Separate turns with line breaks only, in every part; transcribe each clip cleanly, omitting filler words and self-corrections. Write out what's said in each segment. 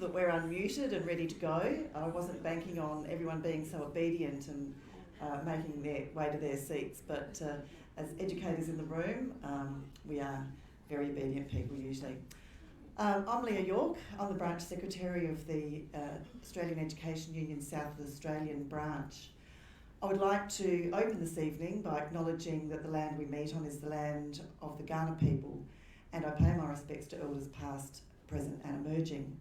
that we're unmuted and ready to go. I wasn't banking on everyone being so obedient and making their way to their seats, but as educators in the room, we are very obedient people usually. I'm Leah York. I'm the branch secretary of the Australian Education Union South Australian branch. I would like to open this evening by acknowledging that the land we meet on is the land of the Kaurna people, and I pay my respects to elders past, present and emerging.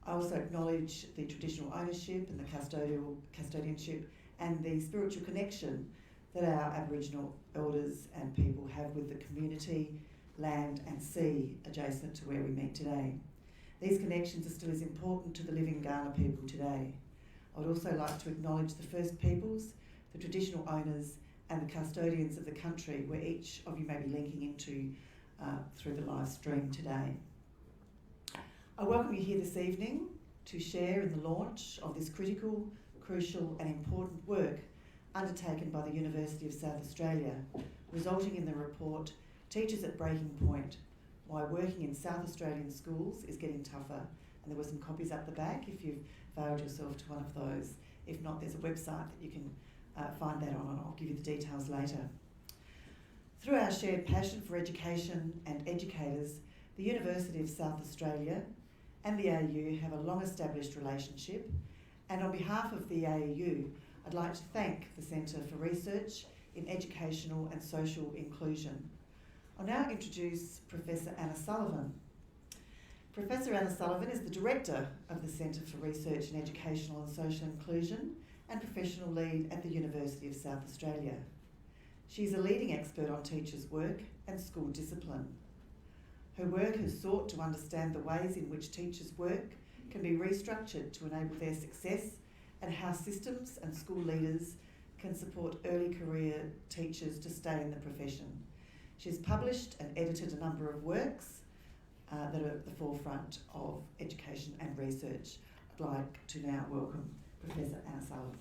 I also acknowledge the traditional ownership and the custodianship and the spiritual connection that our Aboriginal elders and people have with the community, land and sea adjacent to where we meet today. These connections are still as important to the living Kaurna people today. I would also like to acknowledge the First Peoples, the traditional owners and the custodians of the country where each of you may be linking into through the live stream today. I welcome you here this evening to share in the launch of this critical, crucial and important work undertaken by the University of South Australia, resulting in the report Teachers at Breaking Point, Why Working in South Australian Schools is Getting Tougher. And there were some copies up the back if you've availed yourself to one of those. If not, there's a website that you can find that on, and I'll give you the details later. Through our shared passion for education and educators, the University of South Australia and the AEU have a long-established relationship, and on behalf of the AEU, I'd like to thank the Centre for Research in Educational and Social Inclusion. I'll now introduce Professor Anna Sullivan. Professor Anna Sullivan is the Director of the Centre for Research in Educational and Social Inclusion and Professional Lead at the University of South Australia. She's a leading expert on teachers' work and school discipline. Her work has sought to understand the ways in which teachers' work can be restructured to enable their success and how systems and school leaders can support early career teachers to stay in the profession. She's published and edited a number of works that are at the forefront of education and research. I'd like to now welcome Professor Anna Sullivan.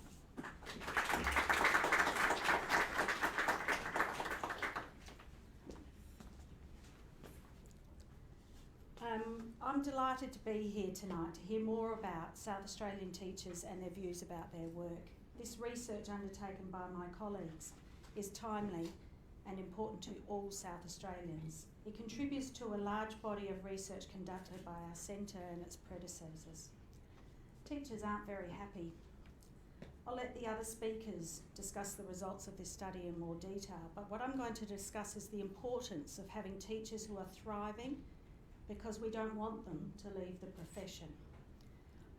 I'm delighted to be here tonight to hear more about South Australian teachers and their views about their work. This research undertaken by my colleagues is timely and important to all South Australians. It contributes to a large body of research conducted by our centre and its predecessors. Teachers aren't very happy. I'll let the other speakers discuss the results of this study in more detail, but what I'm going to discuss is the importance of having teachers who are thriving because we don't want them to leave the profession.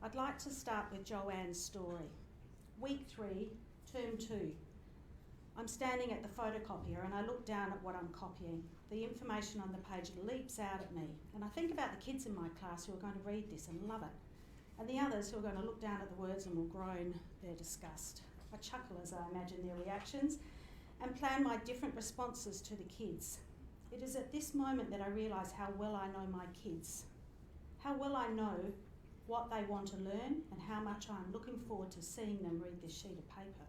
I'd like to start with Joanne's story. Week 3, term 2. I'm standing at the photocopier and I look down at what I'm copying. The information on the page leaps out at me, and I think about the kids in my class who are going to read this and love it, and the others who are going to look down at the words and will groan their disgust. I chuckle as I imagine their reactions and plan my different responses to the kids. It is at this moment that I realise how well I know my kids, how well I know what they want to learn and how much I'm looking forward to seeing them read this sheet of paper.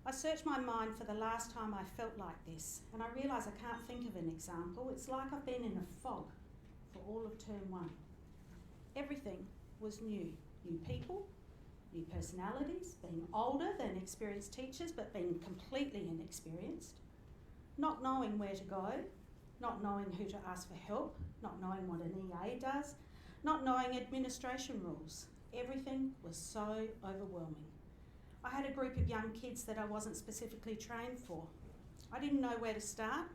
I search my mind for the last time I felt like this, and I realise I can't think of an example. It's like I've been in a fog for all of term 1. Everything was new. New people, new personalities, being older than experienced teachers but being completely inexperienced, not knowing where to go, not knowing who to ask for help, not knowing what an EA does, not knowing administration rules. Everything was so overwhelming. I had a group of young kids that I wasn't specifically trained for. I didn't know where to start,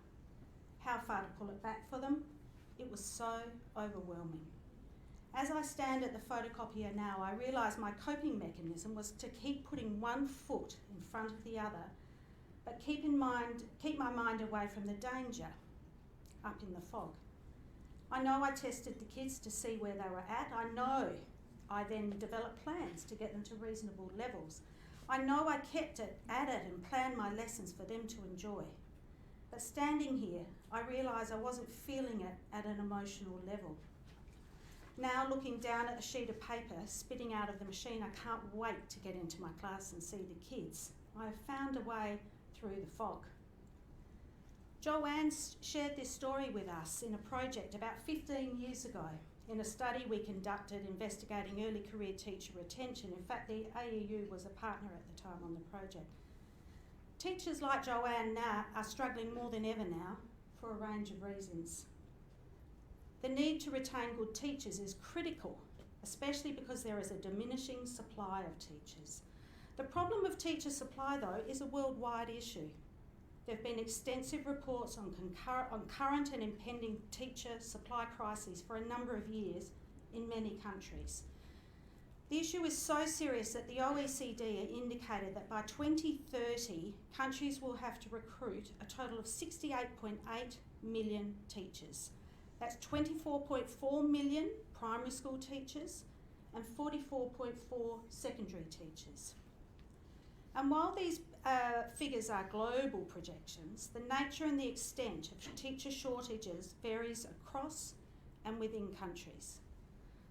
how far to pull it back for them. It was so overwhelming. As I stand at the photocopier now, I realise my coping mechanism was to keep putting one foot in front of the other, but keep my mind away from the danger up in the fog. I know I tested the kids to see where they were at. I know I then developed plans to get them to reasonable levels. I know I kept at it and planned my lessons for them to enjoy. But standing here, I realise I wasn't feeling it at an emotional level. Now looking down at a sheet of paper spitting out of the machine, I can't wait to get into my class and see the kids. I have found a way through the fog. Joanne shared this story with us in a project about 15 years ago. in a study we conducted investigating early career teacher retention. In fact, the AEU was a partner at the time on the project. Teachers like Joanne now are struggling more than ever now for a range of reasons. The need to retain good teachers is critical, especially because there is a diminishing supply of teachers. The problem of teacher supply, though, is a worldwide issue. There have been extensive reports on current and impending teacher supply crises for a number of years in many countries. The issue is so serious that the OECD indicated that by 2030, countries will have to recruit a total of 68.8 million teachers. That's 24.4 million primary school teachers and 44.4 secondary teachers. And while these figures are global projections, the nature and the extent of teacher shortages varies across and within countries.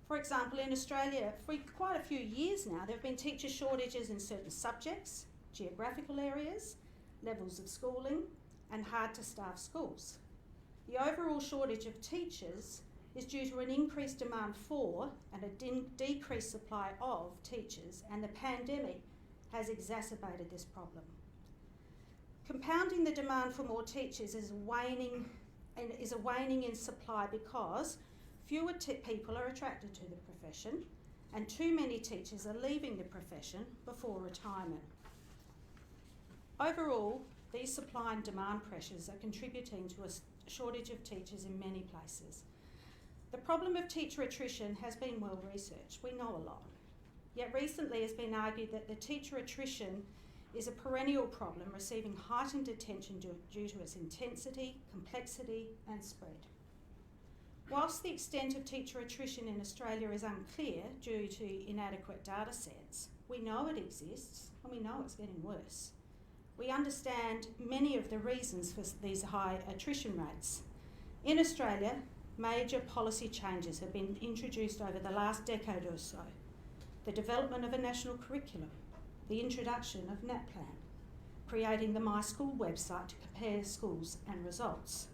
For example, in Australia, for quite a few years now, there have been teacher shortages in certain subjects, geographical areas, levels of schooling, and hard-to-staff schools. The overall shortage of teachers is due to an increased demand for and a decreased supply of teachers, and the pandemic has exacerbated this problem. Compounding the demand for more teachers is a waning in supply because fewer people are attracted to the profession and too many teachers are leaving the profession before retirement. Overall, these supply and demand pressures are contributing to a shortage of teachers in many places. The problem of teacher attrition has been well researched. We know a lot. Yet recently it's been argued that the teacher attrition is a perennial problem receiving heightened attention due to its intensity, complexity and spread. Whilst the extent of teacher attrition in Australia is unclear due to inadequate data sets, we know it exists and we know it's getting worse. We understand many of the reasons for these high attrition rates. In Australia, major policy changes have been introduced over the last decade or so. The development of a national curriculum, the introduction of NAPLAN, creating the My School website to compare schools and results,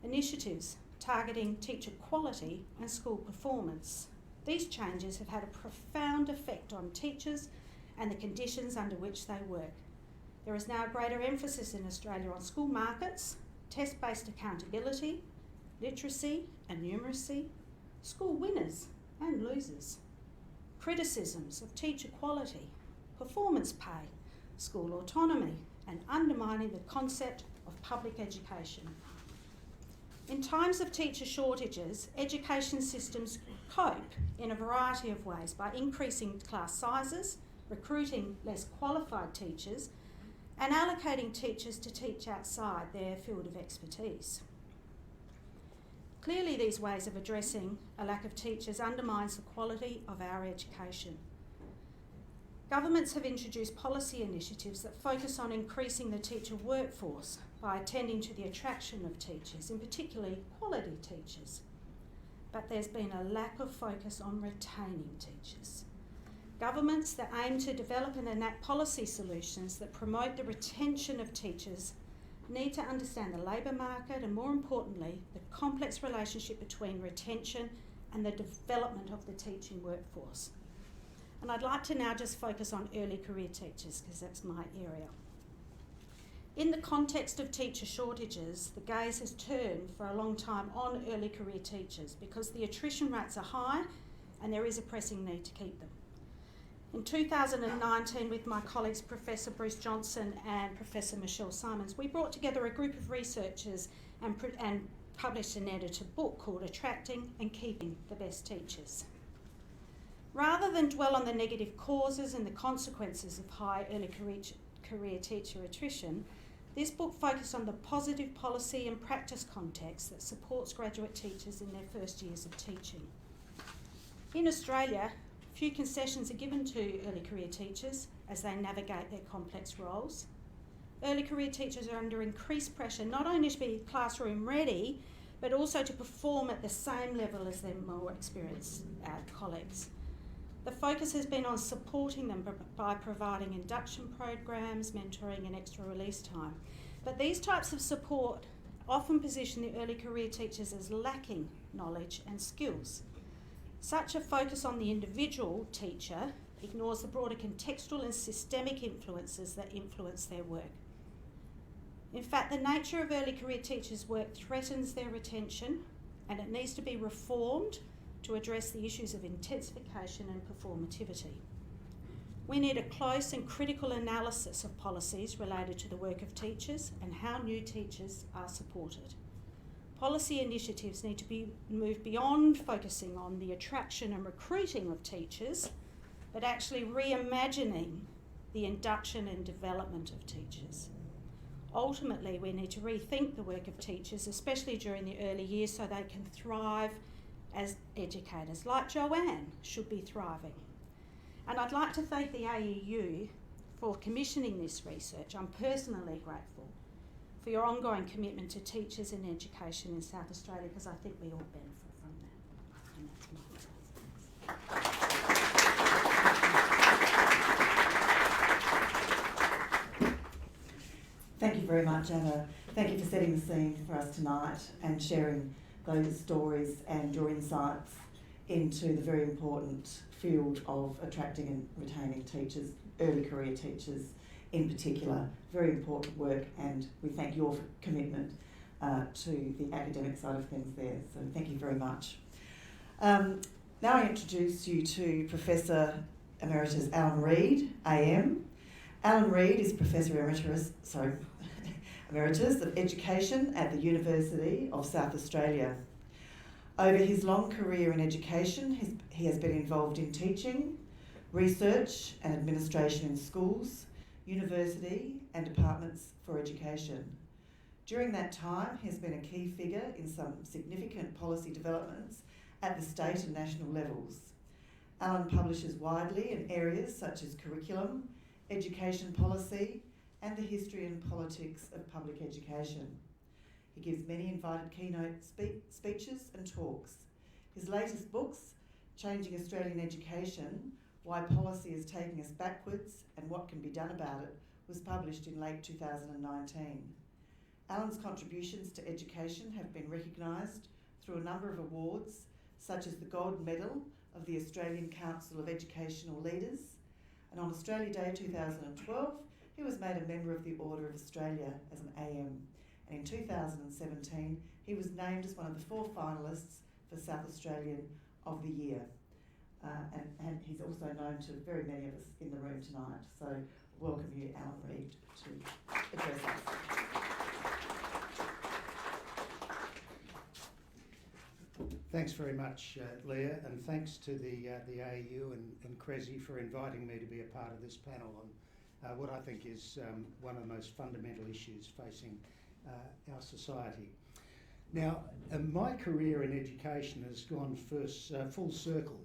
initiatives targeting teacher quality and school performance. These changes have had a profound effect on teachers and the conditions under which they work. There is now a greater emphasis in Australia on school markets, test-based accountability, literacy and numeracy, school winners and losers, criticisms of teacher quality, performance pay, school autonomy, and undermining the concept of public education. In times of teacher shortages, education systems cope in a variety of ways by increasing class sizes, recruiting less qualified teachers, and allocating teachers to teach outside their field of expertise. Clearly, these ways of addressing a lack of teachers undermines the quality of our education. Governments have introduced policy initiatives that focus on increasing the teacher workforce by attending to the attraction of teachers, in particularly quality teachers. But there's been a lack of focus on retaining teachers. Governments that aim to develop and enact policy solutions that promote the retention of teachers need to understand the labour market and, more importantly, the complex relationship between retention and the development of the teaching workforce. And I'd like to now just focus on early career teachers because that's my area. In the context of teacher shortages, the gaze has turned for a long time on early career teachers because the attrition rates are high and there is a pressing need to keep them. In 2019, with my colleagues Professor Bruce Johnson and Professor Michelle Simons, we brought together a group of researchers and published an edited book called Attracting and Keeping the Best Teachers. Rather than dwell on the negative causes and the consequences of high early career teacher attrition, this book focused on the positive policy and practice context that supports graduate teachers in their first years of teaching. In Australia, few concessions are given to early career teachers as they navigate their complex roles. Early career teachers are under increased pressure not only to be classroom ready, but also to perform at the same level as their more experienced colleagues. The focus has been on supporting them by providing induction programs, mentoring and extra release time. But these types of support often position the early career teachers as lacking knowledge and skills. Such a focus on the individual teacher ignores the broader contextual and systemic influences that influence their work. In fact, the nature of early career teachers' work threatens their retention, and it needs to be reformed to address the issues of intensification and performativity. We need a close and critical analysis of policies related to the work of teachers and how new teachers are supported. Policy initiatives need to be moved beyond focusing on the attraction and recruiting of teachers, but actually reimagining the induction and development of teachers. Ultimately, we need to rethink the work of teachers, especially during the early years, so they can thrive as educators, like Joanne should be thriving. And I'd like to thank the AEU for commissioning this research. I'm personally grateful for your ongoing commitment to teachers and education in South Australia, because I think we all benefit from that. And that's my thanks.
Thank you very much, Anna. Thank you for setting the scene for us tonight and sharing those stories and your insights into the very important field of attracting and retaining teachers, early career teachers in particular. Very important work, and we thank your commitment to the academic side of things there. So thank you very much. Now I introduce you to Professor Emeritus Alan Reid, AM. Alan Reid is Professor Emeritus of Education at the University of South Australia. Over his long career in education, he has been involved in teaching, research and administration in schools, university and departments for education. During that time, he has been a key figure in some significant policy developments at the state and national levels. Alan publishes widely in areas such as curriculum, education policy, and the history and politics of public education. He gives many invited keynote speeches and talks. His latest books, Changing Australian Education, Why Policy is Taking Us Backwards and What Can Be Done About It, was published in late 2019. Alan's contributions to education have been recognised through a number of awards, such as the Gold Medal of the Australian Council of Educational Leaders, and on Australia Day 2012, he was made a member of the Order of Australia as an AM. And in 2017, he was named as one of the 4 finalists for South Australian of the Year. And he's also known to very many of us in the room tonight. So welcome you, Alan Reid, to address us.
Thanks very much, Leah, and thanks to the AEU and CRESI for inviting me to be a part of this panel on what I think is one of the most fundamental issues facing our society. Now, my career in education has gone full circle.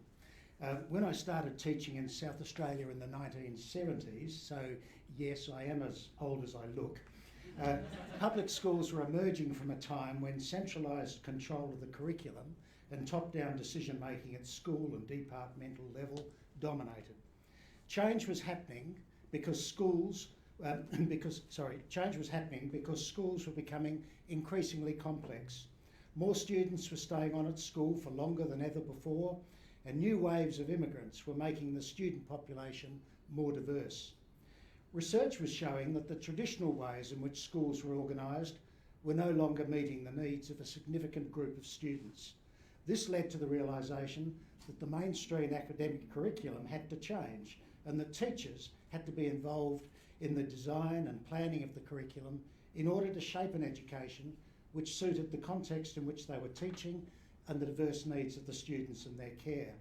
When I started teaching in South Australia in the 1970s, so yes, I am as old as I look, public schools were emerging from a time when centralised control of the curriculum and top-down decision-making at school and departmental level dominated. Change was happening because schools were becoming increasingly complex. More students were staying on at school for longer than ever before, and new waves of immigrants were making the student population more diverse. Research was showing that the traditional ways in which schools were organised were no longer meeting the needs of a significant group of students. This led to the realisation that the mainstream academic curriculum had to change and that teachers had to be involved in the design and planning of the curriculum in order to shape an education which suited the context in which they were teaching and the diverse needs of the students and their care.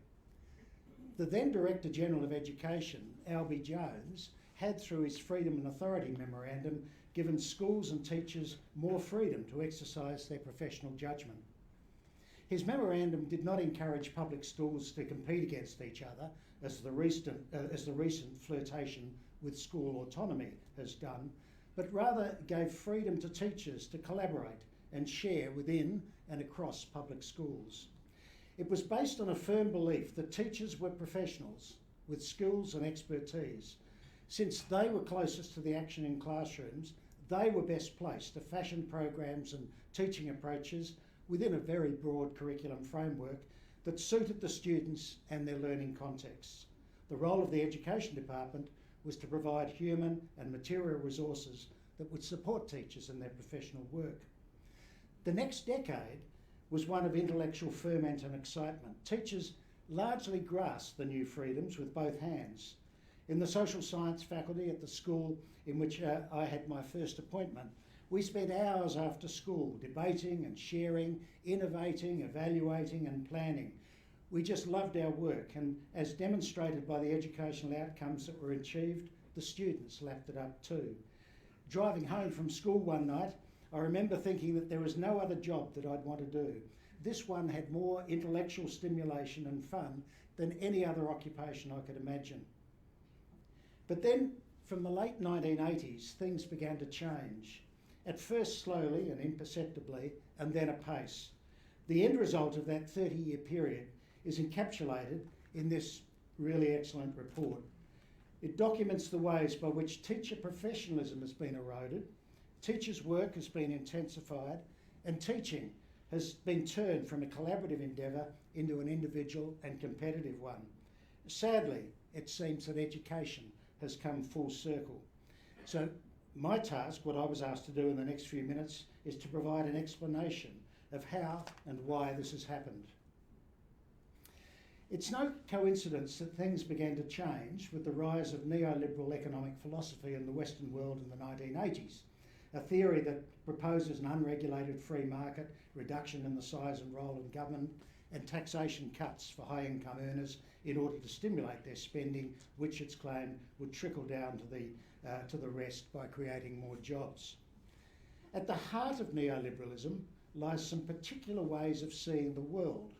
The then Director General of Education, Albie Jones, had, through his Freedom and Authority Memorandum, given schools and teachers more freedom to exercise their professional judgment. His memorandum did not encourage public schools to compete against each other, as the recent flirtation with school autonomy has done, but rather gave freedom to teachers to collaborate and share within and across public schools. It was based on a firm belief that teachers were professionals with skills and expertise. Since they were closest to the action in classrooms, they were best placed to fashion programs and teaching approaches within a very broad curriculum framework that suited the students and their learning contexts. The role of the Education Department was to provide human and material resources that would support teachers in their professional work. The next decade was one of intellectual ferment and excitement. Teachers largely grasped the new freedoms with both hands. In the social science faculty at the school in which I had my first appointment, we spent hours after school debating and sharing, innovating, evaluating and planning. We just loved our work, and as demonstrated by the educational outcomes that were achieved, the students lapped it up too. Driving home from school one night, I remember thinking that there was no other job that I'd want to do. This one had more intellectual stimulation and fun than any other occupation I could imagine. But then, from the late 1980s, things began to change. At first slowly and imperceptibly, and then apace. The end result of that 30-year period is encapsulated in this really excellent report. It documents the ways by which teacher professionalism has been eroded, teachers' work has been intensified, and teaching has been turned from a collaborative endeavour into an individual and competitive one. Sadly, it seems that education has come full circle. So my task, what I was asked to do in the next few minutes, is to provide an explanation of how and why this has happened. It's no coincidence that things began to change with the rise of neoliberal economic philosophy in the Western world in the 1980s, a theory that proposes an unregulated free market, reduction in the size and role of government, and taxation cuts for high-income earners in order to stimulate their spending, which it's claimed would trickle down to the rest by creating more jobs. At the heart of neoliberalism lies some particular ways of seeing the world.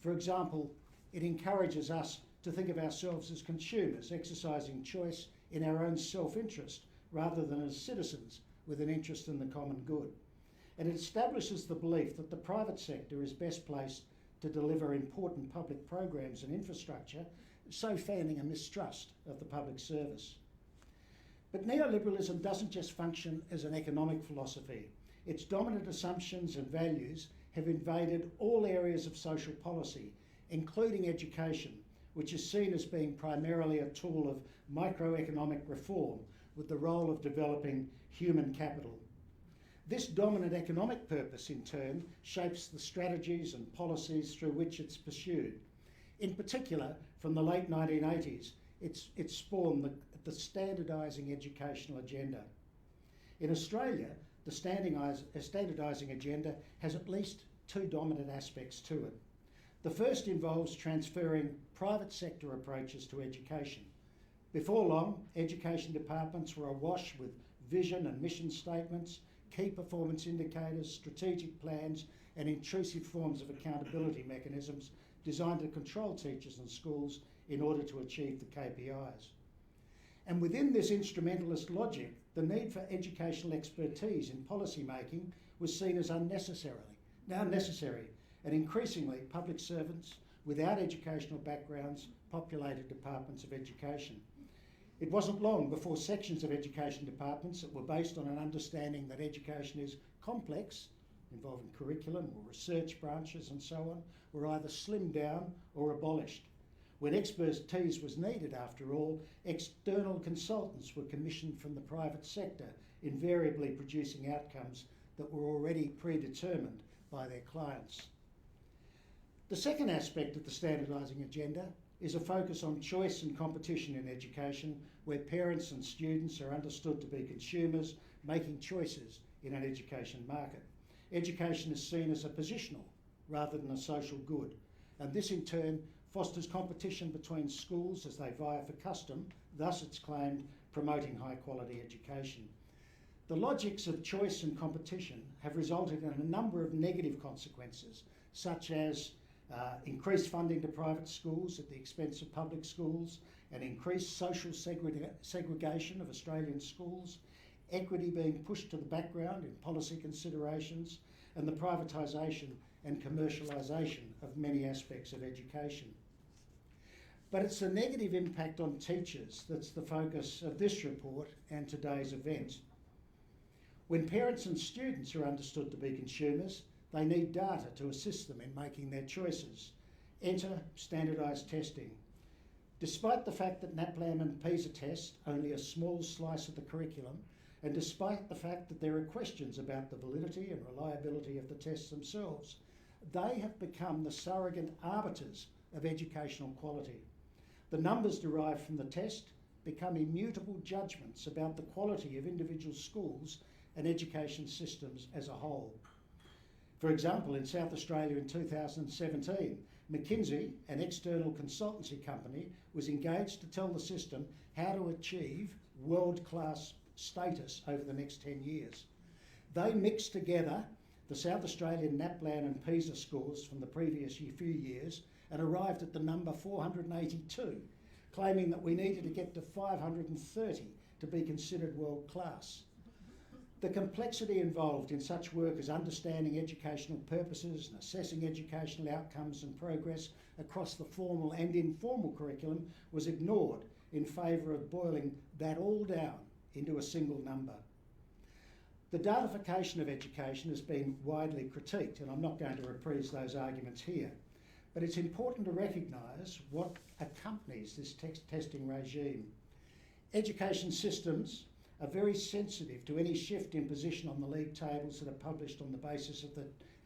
For example, it encourages us to think of ourselves as consumers, exercising choice in our own self-interest rather than as citizens with an interest in the common good. And it establishes the belief that the private sector is best placed to deliver important public programs and infrastructure, so fanning a mistrust of the public service. But neoliberalism doesn't just function as an economic philosophy. Its dominant assumptions and values have invaded all areas of social policy, including education, which is seen as being primarily a tool of microeconomic reform with the role of developing human capital. This dominant economic purpose, in turn, shapes the strategies and policies through which it's pursued. In particular, from the late 1980s, it spawned the standardising educational agenda. In Australia, the standardising agenda has at least two dominant aspects to it. The first involves transferring private sector approaches to education. Before long, education departments were awash with vision and mission statements, key performance indicators, strategic plans, and intrusive forms of accountability mechanisms designed to control teachers and schools in order to achieve the KPIs. And within this instrumentalist logic, the need for educational expertise in policy making was seen as now necessary, and increasingly public servants without educational backgrounds populated departments of education. It wasn't long before sections of education departments that were based on an understanding that education is complex, involving curriculum or research branches and so on, were either slimmed down or abolished. When expertise was needed, after all, external consultants were commissioned from the private sector, invariably producing outcomes that were already predetermined by their clients. The second aspect of the standardising agenda is a focus on choice and competition in education, where parents and students are understood to be consumers making choices in an education market. Education is seen as a positional rather than a social good, and this in turn fosters competition between schools as they vie for custom, thus it's claimed promoting high quality education. The logics of choice and competition have resulted in a number of negative consequences, such as increased funding to private schools at the expense of public schools, and increased social segregation of Australian schools, equity being pushed to the background in policy considerations, and the privatisation and commercialisation of many aspects of education. But it's the negative impact on teachers that's the focus of this report and today's event. When parents and students are understood to be consumers, they need data to assist them in making their choices. Enter standardised testing. Despite the fact that NAPLAN and PISA test only a small slice of the curriculum, and despite the fact that there are questions about the validity and reliability of the tests themselves, they have become the surrogate arbiters of educational quality. The numbers derived from the test become immutable judgments about the quality of individual schools and education systems as a whole. For example, in South Australia in 2017, McKinsey, an external consultancy company, was engaged to tell the system how to achieve world-class status over the next 10 years. They mixed together the South Australian NAPLAN and PISA scores from the previous few years and arrived at the number 482, claiming that we needed to get to 530 to be considered world-class. The complexity involved in such work as understanding educational purposes and assessing educational outcomes and progress across the formal and informal curriculum was ignored in favour of boiling that all down into a single number. The datification of education has been widely critiqued, and I'm not going to reprise those arguments here, but it's important to recognise what accompanies this testing regime. Education systems are very sensitive to any shift in position on the league tables that are published on the basis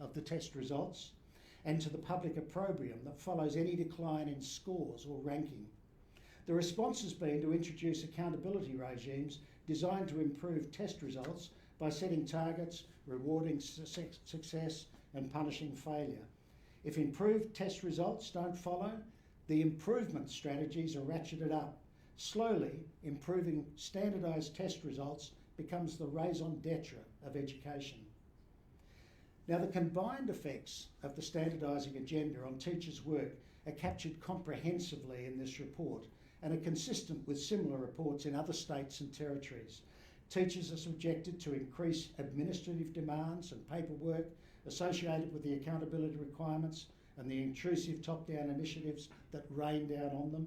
of the test results, and to the public opprobrium that follows any decline in scores or ranking. The response has been to introduce accountability regimes designed to improve test results by setting targets, rewarding success and punishing failure. If improved test results don't follow, the improvement strategies are ratcheted up. Slowly, improving standardised test results becomes the raison d'etre of education. Now, the combined effects of the standardising agenda on teachers' work are captured comprehensively in this report and are consistent with similar reports in other states and territories. Teachers are subjected to increased administrative demands and paperwork associated with the accountability requirements and the intrusive top-down initiatives that rain down on them.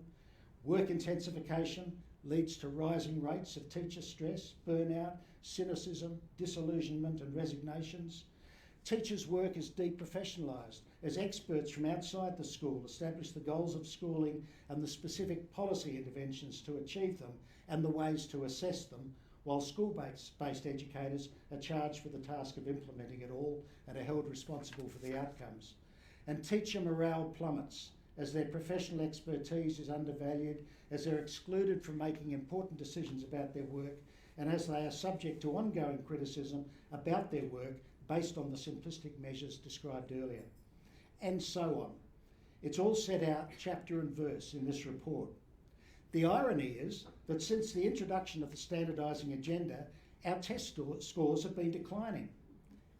Work intensification leads to rising rates of teacher stress, burnout, cynicism, disillusionment and resignations. Teachers' work is deprofessionalised as experts from outside the school establish the goals of schooling and the specific policy interventions to achieve them and the ways to assess them, while school-based educators are charged with the task of implementing it all and are held responsible for the outcomes. And teacher morale plummets as their professional expertise is undervalued, as they're excluded from making important decisions about their work, and as they are subject to ongoing criticism about their work based on the simplistic measures described earlier. And so on. It's all set out chapter and verse in this report. The irony is that since the introduction of the standardising agenda, our test scores have been declining.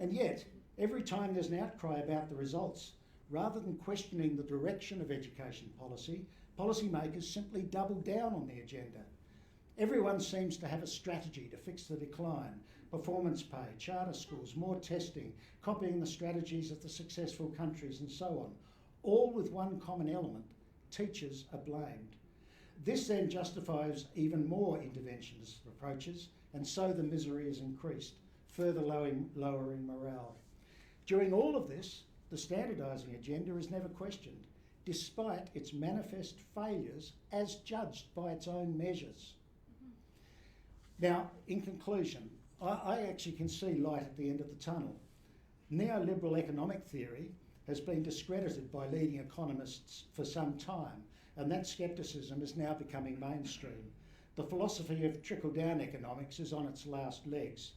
And yet, every time there's an outcry about the results, rather than questioning the direction of education policy, policymakers simply double down on the agenda. Everyone seems to have a strategy to fix the decline: performance pay, charter schools, more testing, copying the strategies of the successful countries and so on, all with one common element: teachers are blamed. This then justifies even more interventionist approaches, and so the misery is increased, further lowering morale. During all of this, the standardising agenda is never questioned, despite its manifest failures as judged by its own measures. Now, in conclusion, I actually can see light at the end of the tunnel. Neoliberal economic theory has been discredited by leading economists for some time, and that scepticism is now becoming mainstream. The philosophy of trickle-down economics is on its last legs,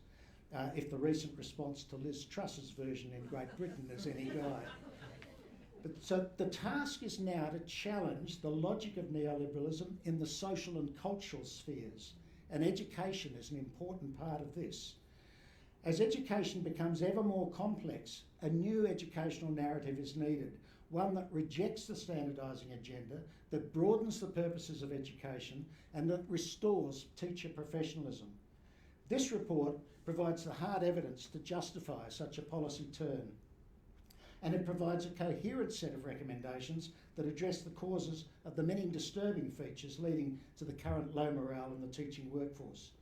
if the recent response to Liz Truss's version in Great Britain is any guide. So the task is now to challenge the logic of neoliberalism in the social and cultural spheres, and education is an important part of this. As education becomes ever more complex, a new educational narrative is needed, one that rejects the standardising agenda, that broadens the purposes of education, and that restores teacher professionalism. This report provides the hard evidence to justify such a policy turn, and it provides a coherent set of recommendations that address the causes of the many disturbing features leading to the current low morale in the teaching workforce.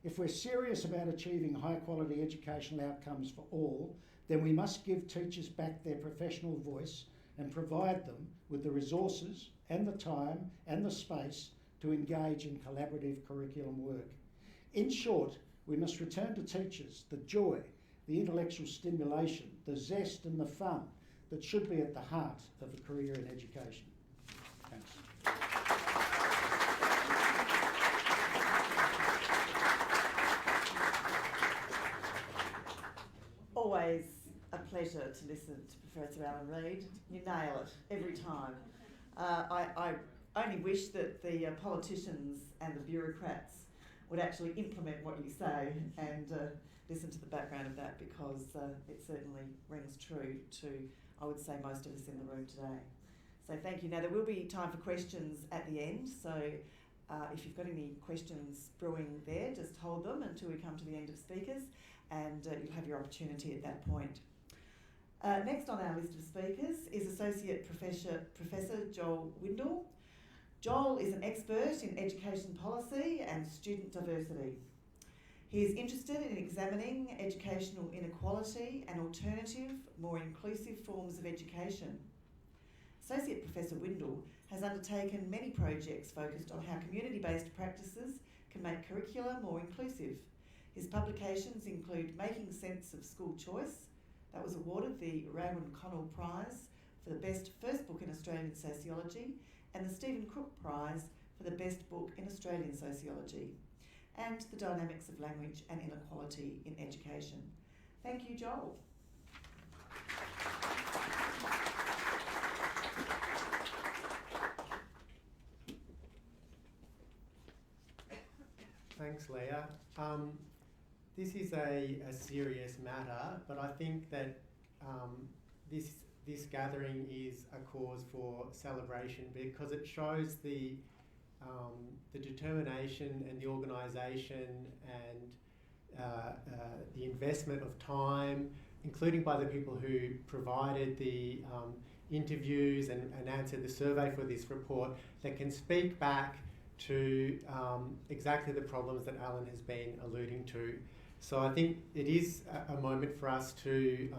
If we're serious about achieving high-quality educational outcomes for all, then we must give teachers back their professional voice, and provide them with the resources and the time and the space to engage in collaborative curriculum work. In short, we must return to teachers the joy, the intellectual stimulation, the zest and the fun that should be at the heart of a career in education. Thanks.
Always a pleasure to listen to Professor Alan Reid. You nail it every time. I only wish that the politicians and the bureaucrats would actually implement what you say and listen to the background of that, because it certainly rings true to, I would say, most of us in the room today. So thank you. Now there will be time for questions at the end, so if you've got any questions brewing there, just hold them until we come to the end of speakers, and you'll have your opportunity at that point. Next on our list of speakers is Associate Professor Joel Windle. Joel is an expert in education policy and student diversity. He is interested in examining educational inequality and alternative, more inclusive forms of education. Associate Professor Windle has undertaken many projects focused on how community-based practices can make curricula more inclusive. His publications include Making Sense of School Choice, that was awarded the Raewyn Connell Prize for the Best First Book in Australian Sociology, and the Stephen Crook Prize for the Best Book in Australian Sociology, and The Dynamics of Language and Inequality in Education. Thank you, Joel.
Thanks, Leah. This is a serious matter, but I think that this gathering is a cause for celebration, because it shows the determination and the organisation and the investment of time, including by the people who provided the interviews and answered the survey for this report, that can speak back to exactly the problems that Alan has been alluding to. So I think it is a moment for us to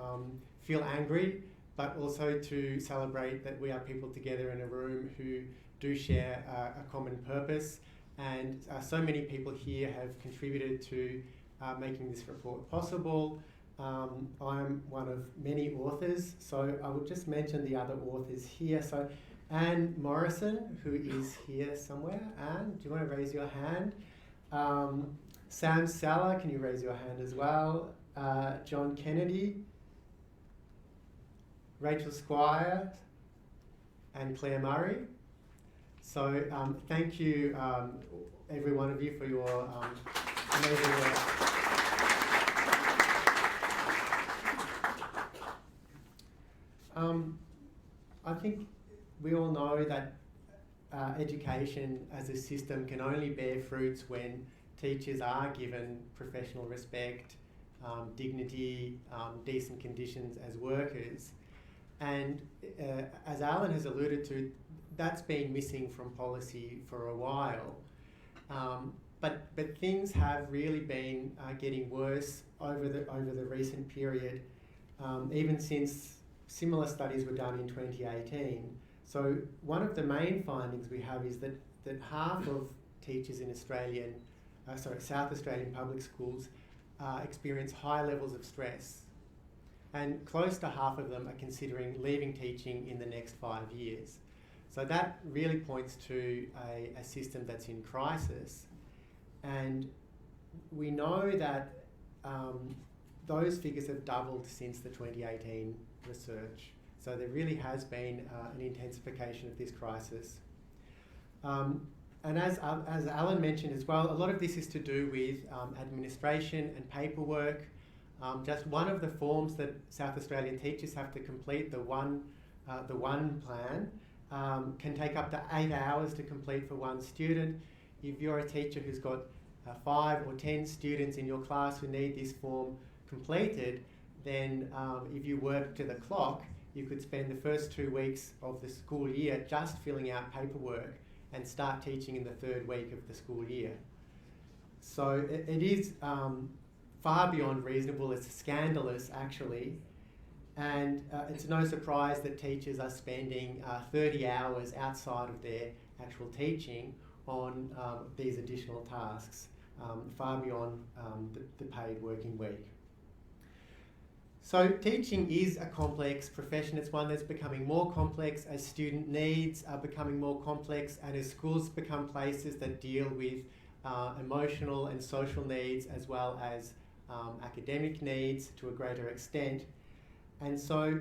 feel angry, but also to celebrate that we are people together in a room who do share a common purpose, and so many people here have contributed to making this report possible. I'm one of many authors, so I will just mention the other authors here. So Anne Morrison, who is here somewhere. Anne, do you want to raise your hand? Sam Salla, can you raise your hand as well? John Kennedy, Rachel Squire, and Claire Murray. So thank you, every one of you, for your amazing work. I think we all know that education as a system can only bear fruits when teachers are given professional respect, dignity, decent conditions as workers. And as Alan has alluded to, that's been missing from policy for a while. But things have really been getting worse over the recent period, even since similar studies were done in 2018. So one of the main findings we have is that half of teachers in South Australian public schools experience high levels of stress, and close to half of them are considering leaving teaching in the next 5 years. So that really points to a system that's in crisis, and we know that those figures have doubled since the 2018 research. So there really has been an intensification of this crisis. And as Alan mentioned as well, a lot of this is to do with administration and paperwork. Just one of the forms that South Australian teachers have to complete, the one plan, can take up to 8 hours to complete for one student. If you're a teacher who's got 5 or 10 students in your class who need this form completed, then if you work to the clock, you could spend the first 2 weeks of the school year just filling out paperwork and start teaching in the 3rd week of the school year. So it is far beyond reasonable. It's scandalous, actually. And it's no surprise that teachers are spending 30 hours outside of their actual teaching on these additional tasks, far beyond the paid working week. So teaching is a complex profession. It's one that's becoming more complex as student needs are becoming more complex and as schools become places that deal with emotional and social needs as well as academic needs to a greater extent. And so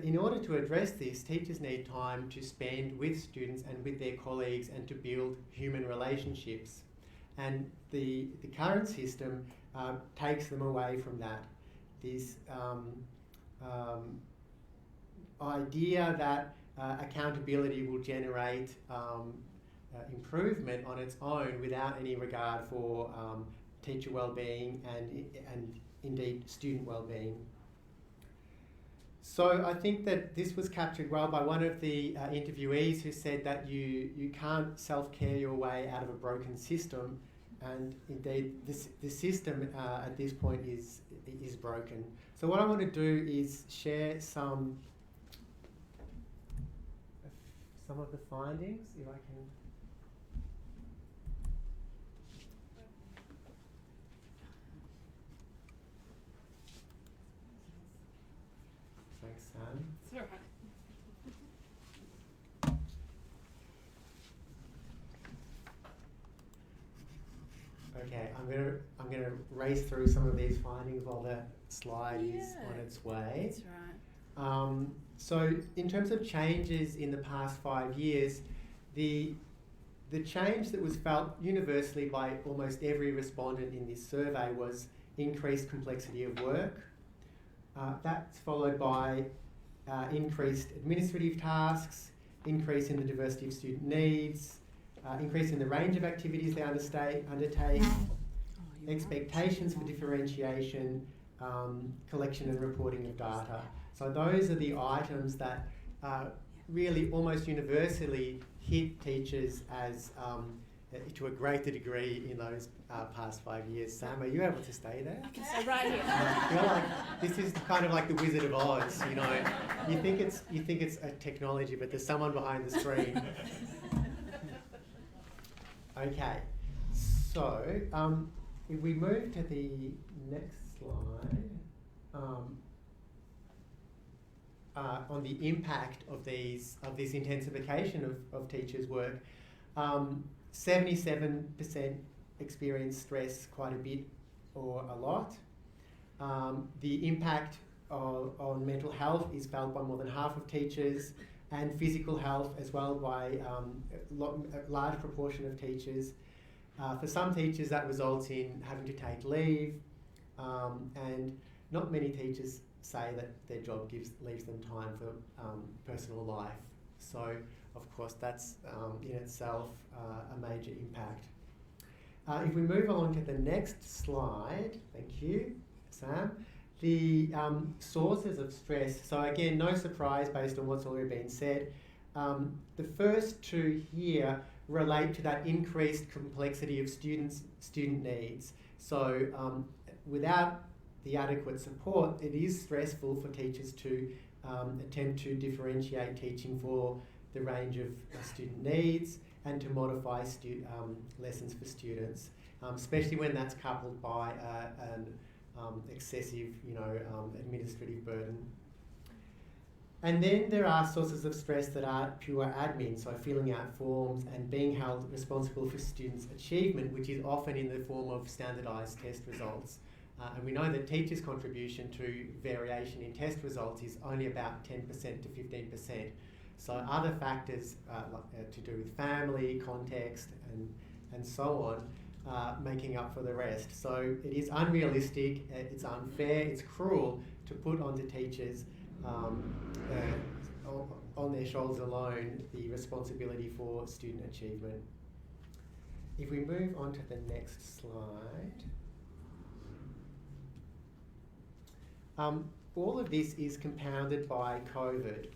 in order to address this, teachers need time to spend with students and with their colleagues and to build human relationships. And the current system takes them away from that. This idea that accountability will generate improvement on its own without any regard for teacher well-being and indeed student well-being. So I think that this was captured well by one of the interviewees who said that you can't self-care your way out of a broken system, and indeed the system at this point is broken. So what I want to do is share some of the findings, if I can. Thanks, Sam.
It's all right.
Okay, I'm gonna race through some of these findings while the slide is on its way.
That's right.
So in terms of changes in the past 5 years, the change that was felt universally by almost every respondent in this survey was increased complexity of work. That's followed by increased administrative tasks, increase in the diversity of student needs, increase in the range of activities they undertake, expectations for differentiation, collection and reporting of data. So those are the items that really almost universally hit teachers as to a greater degree in those past 5 years. Sam, are you able to stay there?
I can stay right here.
I feel like this is kind of like the Wizard of Oz, you know. You think it's a technology, but there's someone behind the screen. Okay, so if we move to the next slide, on the impact of this intensification of teachers' work, 77% experience stress quite a bit or a lot. The impact on mental health is felt by more than half of teachers, and physical health as well by a large proportion of teachers. For some teachers that results in having to take leave, and not many teachers say that their job leaves them time for personal life. So of course that's in itself a major impact. If we move along to the next slide, thank you, Sam. The sources of stress. So again, no surprise based on what's already been said. The first two here relate to that increased complexity of student needs. So without the adequate support, it is stressful for teachers to attempt to differentiate teaching for the range of student needs and to modify lessons for students, especially when that's coupled by an excessive, administrative burden. And then there are sources of stress that are pure admin, so filling out forms and being held responsible for students' achievement, which is often in the form of standardised test results. And we know that teachers' contribution to variation in test results is only about 10% to 15%. So other factors to do with family, context, and so on, making up for the rest. So it is unrealistic, it's unfair, it's cruel to put onto teachers on their shoulders alone the responsibility for student achievement. If we move on to the next slide. All of this is compounded by COVID.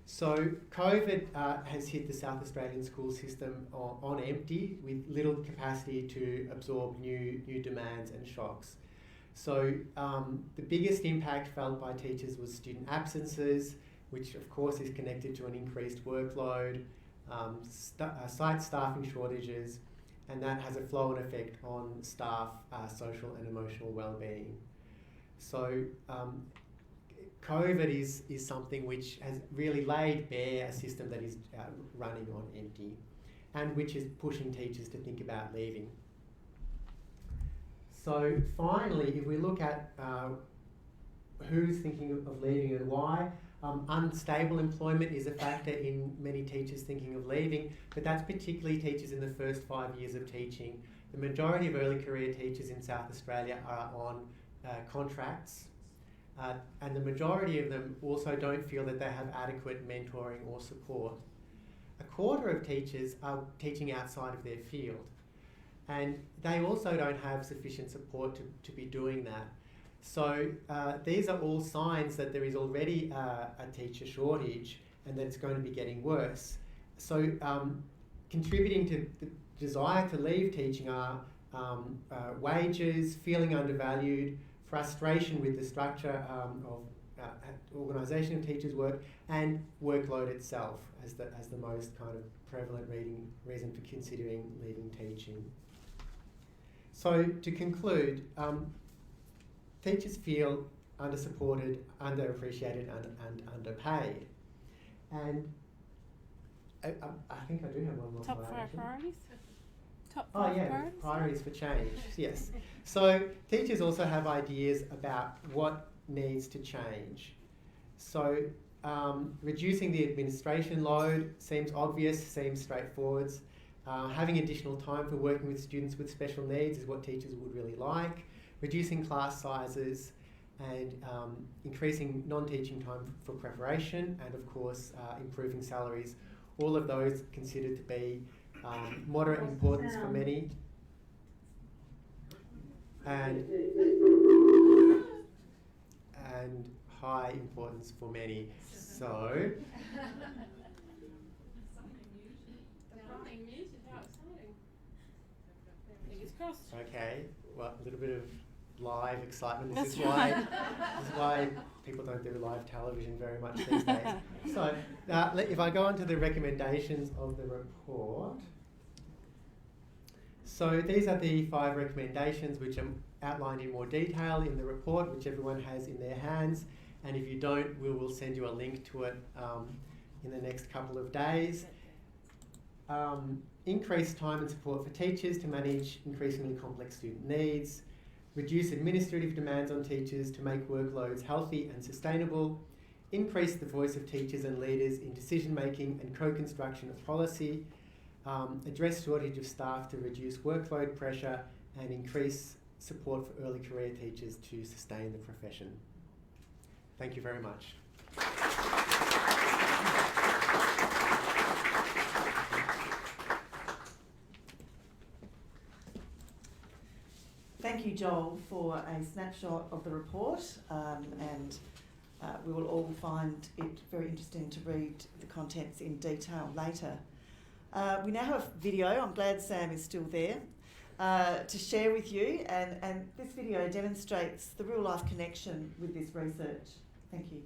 So COVID has hit the South Australian school system on empty with little capacity to absorb new demands and shocks. So the biggest impact felt by teachers was student absences, which of course is connected to an increased workload, site staffing shortages, and that has a flow-on effect on staff social and emotional well-being. So COVID is something which has really laid bare a system that is running on empty, and which is pushing teachers to think about leaving. So finally, if we look at who's thinking of leaving and why, unstable employment is a factor in many teachers thinking of leaving, but that's particularly teachers in the first 5 years of teaching. The majority of early career teachers in South Australia are on contracts, and the majority of them also don't feel that they have adequate mentoring or support. A quarter of teachers are teaching outside of their field, and they also don't have sufficient support to be doing that. So these are all signs that there is already a teacher shortage and that it's going to be getting worse. So contributing to the desire to leave teaching are wages, feeling undervalued, frustration with the structure of organisation of teachers' work, and workload itself as the most kind of prevalent reason for considering leaving teaching. So to conclude, teachers feel under-supported, underappreciated and underpaid. And I think I do have one more
Top
slide,
5
actually.
priorities? Top 5 priorities?
Priorities for change, yes. So teachers also have ideas about what needs to change. So reducing the administration load seems obvious, seems straightforward. Having additional time for working with students with special needs is what teachers would really like. Reducing class sizes and increasing non-teaching time for preparation, and of course improving salaries. All of those considered to be moderate importance for many and high importance for many. So okay, well, a little bit of live excitement. This is why people don't do live television very much these days. So if I go on to the recommendations of the report. So these are the 5 recommendations which are outlined in more detail in the report, which everyone has in their hands. And if you don't, we will send you a link to it in the next couple of days. Increase time and support for teachers to manage increasingly complex student needs. Reduce administrative demands on teachers to make workloads healthy and sustainable. Increase the voice of teachers and leaders in decision making and co-construction of policy. Address shortage of staff to reduce workload pressure, and increase support for early career teachers to sustain the profession. Thank you very much.
Thank you, Joel, for a snapshot of the report, and we will all find it very interesting to read the contents in detail later. We now have video. I'm glad Sam is still there to share with you, and this video demonstrates the real life connection with this research. Thank you.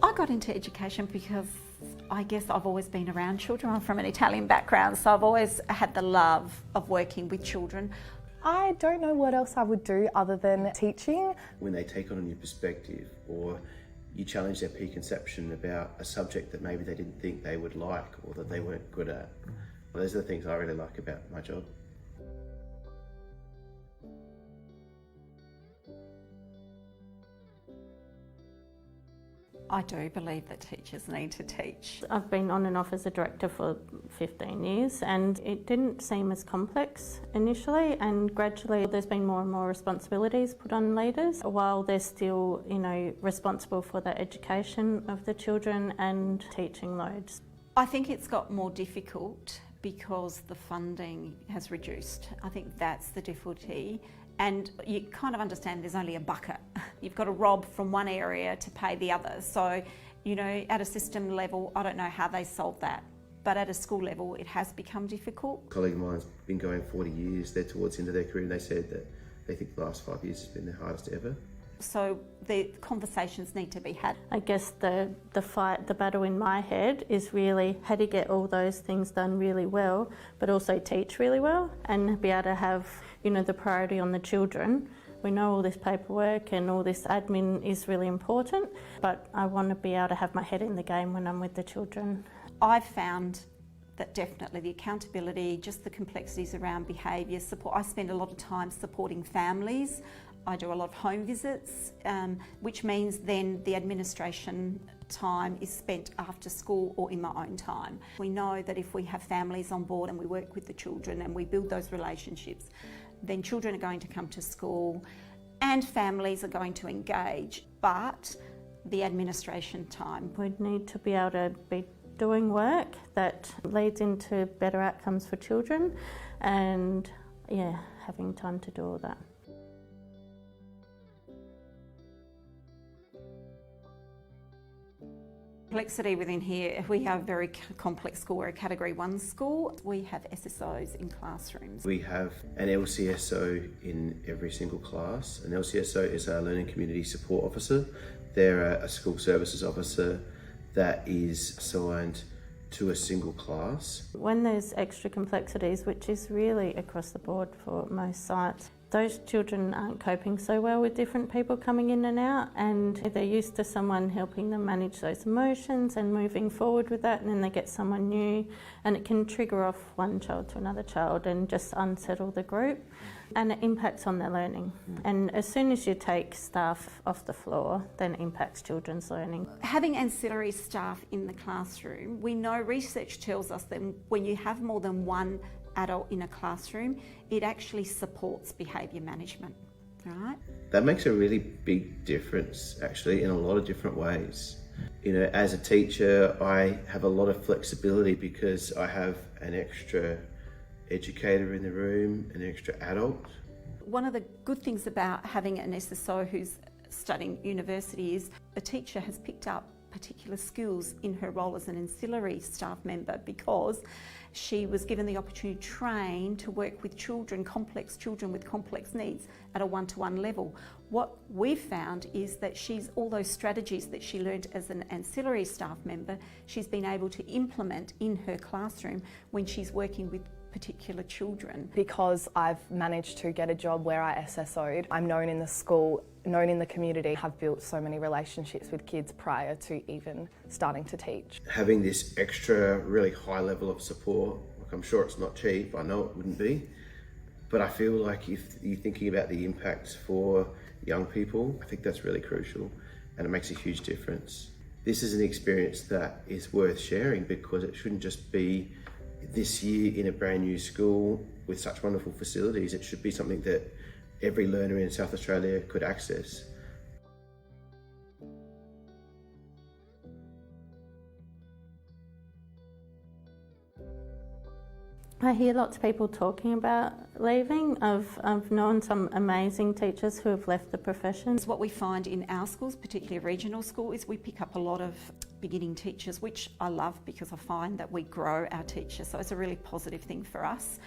I got into education because I guess I've always been around children. I'm from an Italian background, so I've always had the love of working with children.
I don't know what else I would do other than teaching.
When they take on a new perspective, or you challenge their preconception about a subject that maybe they didn't think they would like or that they weren't good at. Well, those are the things I really like about my job.
I do believe that teachers need to teach.
I've been on and off as a director for 15 years, and it didn't seem as complex initially, and gradually there's been more and more responsibilities put on leaders while they're still, responsible for the education of the children and teaching loads.
I think it's got more difficult because the funding has reduced. I think that's the difficulty, And you kind of understand there's only a bucket. You've got to rob from one area to pay the other. So, you know, at a system level, I don't know how they solve that. But at a school level, it has become difficult.
A colleague of mine's been going 40 years. They're towards the end of their career, and they said that they think the last 5 years has been their hardest ever.
So the conversations need to be had.
I guess the battle in my head is really how to get all those things done really well, but also teach really well and be able to have, you know, the priority on the children. We know all this paperwork and all this admin is really important, but I want to be able to have my head in the game when I'm with the children.
I've found that definitely the accountability, just the complexities around behaviour, support. I spend a lot of time supporting families. I do a lot of home visits, which means then the administration time is spent after school or in my own time. We know that if we have families on board and we work with the children and we build those relationships, then children are going to come to school and families are going to engage, but the administration time.
We need to be able to be doing work that leads into better outcomes for children and, yeah, having time to do all that.
Complexity within here, we have a very complex school. We're a Category 1 school. We have SSOs in classrooms.
We have an LCSO in every single class. An LCSO is our Learning Community Support Officer. They're a school services officer that is assigned to a single class.
When there's extra complexities, which is really across the board for most sites, those children aren't coping so well with different people coming in and out, and they're used to someone helping them manage those emotions and moving forward with that, and then they get someone new and it can trigger off one child to another child and just unsettle the group, and it impacts on their learning. And as soon as you take staff off the floor, then it impacts children's learning.
Having ancillary staff in the classroom, we know research tells us that when you have more than one adult in a classroom, it actually supports behaviour management, right?
That makes a really big difference, actually, in a lot of different ways. You know, as a teacher, I have a lot of flexibility because I have an extra educator in the room, an extra adult.
One of the good things about having an SSO who's studying university is a teacher has picked up particular skills in her role as an ancillary staff member because she was given the opportunity to train to work with children with complex needs at a one-to-one level. What we've found is that all those strategies that she learned as an ancillary staff member, she's been able to implement in her classroom when she's working with particular children.
Because I've managed to get a job where I SSO'd, I'm known in the school, known in the community, have built so many relationships with kids prior to even starting to teach.
Having this extra really high level of support, like I'm sure it's not cheap, I know it wouldn't be, but I feel like if you're thinking about the impacts for young people, I think that's really crucial and it makes a huge difference. This is an experience that is worth sharing because it shouldn't just be this year in a brand new school with such wonderful facilities. It should be something that every learner in South Australia could access.
I hear lots of people talking about leaving. I've known some amazing teachers who have left the profession.
What we find in our schools, particularly regional school, is we pick up a lot of beginning teachers, which I love because I find that we grow our teachers. So it's a really positive thing for us.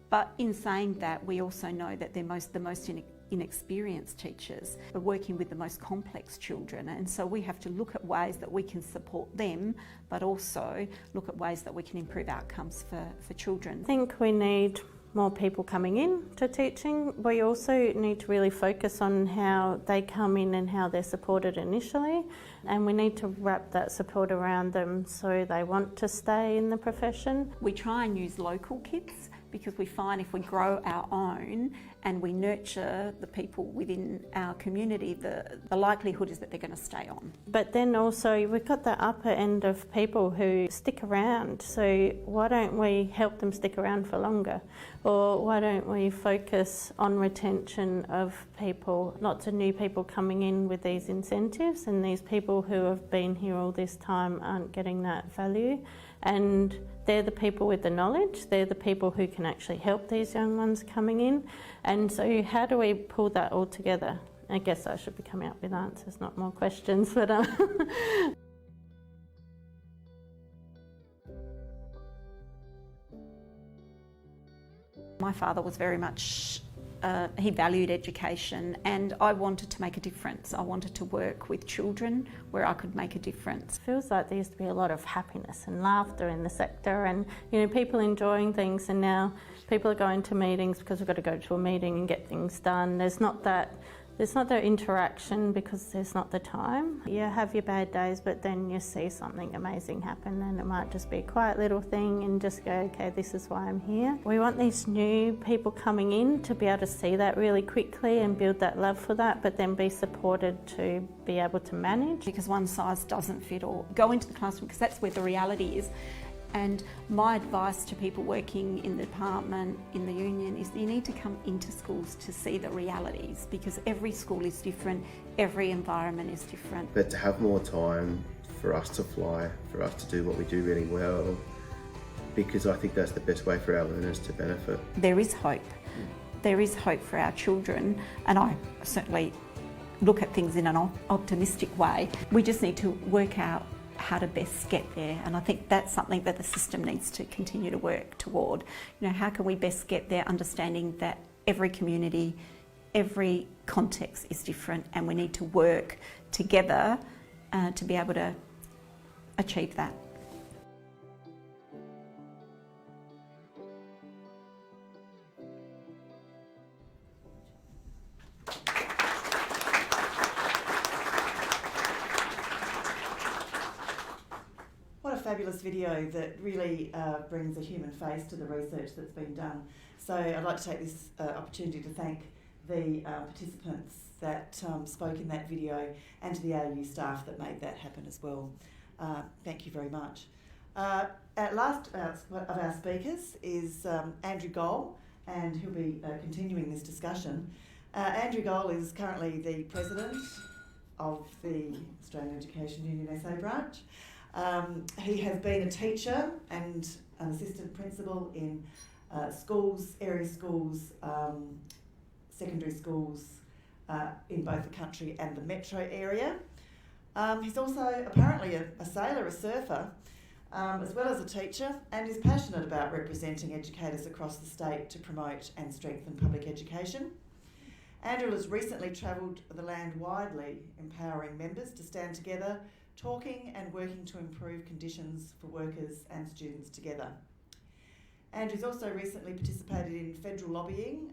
But in saying that, we also know that they're the most inexperienced teachers are working with the most complex children, and so we have to look at ways that we can support them, but also look at ways that we can improve outcomes for children.
I think we need more people coming in to teaching. We also need to really focus on how they come in and how they're supported initially, and we need to wrap that support around them so they want to stay in the profession.
We try and use local kids because we find if we grow our own and we nurture the people within our community, the likelihood is that they're going to stay on.
But then also we've got the upper end of people who stick around, so why don't we help them stick around for longer? Or why don't we focus on retention of people, lots of new people coming in with these incentives, and these people who have been here all this time aren't getting that value. And they're the people with the knowledge, they're the people who can actually help these young ones coming in, And so how do we pull that all together? I guess I should be coming up with answers, not more questions, but
My father was very much, he valued education, and I wanted to make a difference. I wanted to work with children where I could make a difference.
It feels like there used to be a lot of happiness and laughter in the sector, and people enjoying things, and now people are going to meetings because we've got to go to a meeting and get things done. There's not that interaction because there's not the time. You have your bad days, but then you see something amazing happen, and it might just be a quiet little thing and just go, okay, this is why I'm here. We want these new people coming in to be able to see that really quickly and build that love for that, but then be supported to be able to manage.
Because one size doesn't fit all. Go into the classroom because that's where the reality is. And my advice to people working in the department, in the union, is you need to come into schools to see the realities, because every school is different, every environment is different.
But to have more time for us to fly, for us to do what we do really well, because I think that's the best way for our learners to benefit.
There is hope. There is hope for our children, and I certainly look at things in an optimistic way. We just need to work out how to best get there, and I think that's something that the system needs to continue to work toward. How can we best get there, understanding that every community, every context is different, and we need to work together to be able to achieve that.
Fabulous video that really brings a human face to the research that's been done. So I'd like to take this opportunity to thank the participants that spoke in that video, and to the AEU staff that made that happen as well. Thank you very much. At last of our speakers is Andrew Goll, and he'll be continuing this discussion. Andrew Goll is currently the president of the Australian Education UniSA branch. He has been a teacher and an assistant principal in schools, area schools, secondary schools in both the country and the metro area. He's also apparently a sailor, a surfer, as well as a teacher, and is passionate about representing educators across the state to promote and strengthen public education. Andrew has recently travelled the land widely, empowering members to stand together, talking and working to improve conditions for workers and students together. Andrew's also recently participated in federal lobbying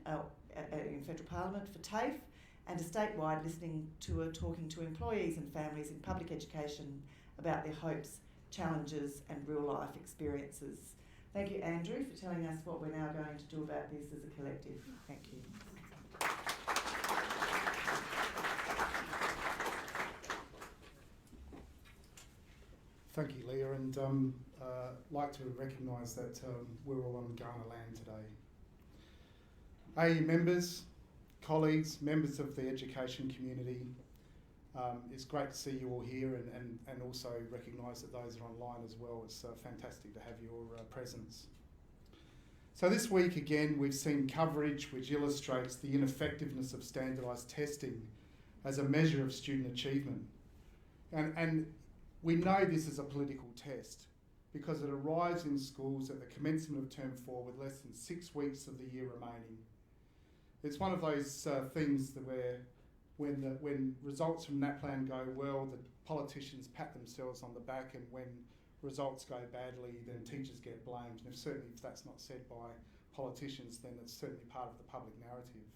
in federal parliament for TAFE, and a statewide listening tour talking to employees and families in public education about their hopes, challenges and real life experiences. Thank you, Andrew, for telling us what we're now going to do about this as a collective. Thank you.
Thank you, Leah, and like to recognise that we're all on Kaurna land today. AEU members, colleagues, members of the education community, it's great to see you all here, and also recognise that those are online as well. It's fantastic to have your presence. So this week again we've seen coverage which illustrates the ineffectiveness of standardised testing as a measure of student achievement. And we know this is a political test because it arrives in schools at the commencement of term 4 with less than 6 weeks of the year remaining. It's one of those things that where when results from NAPLAN go well, the politicians pat themselves on the back, and when results go badly, then teachers get blamed. And certainly if that's not said by politicians, then it's certainly part of the public narrative.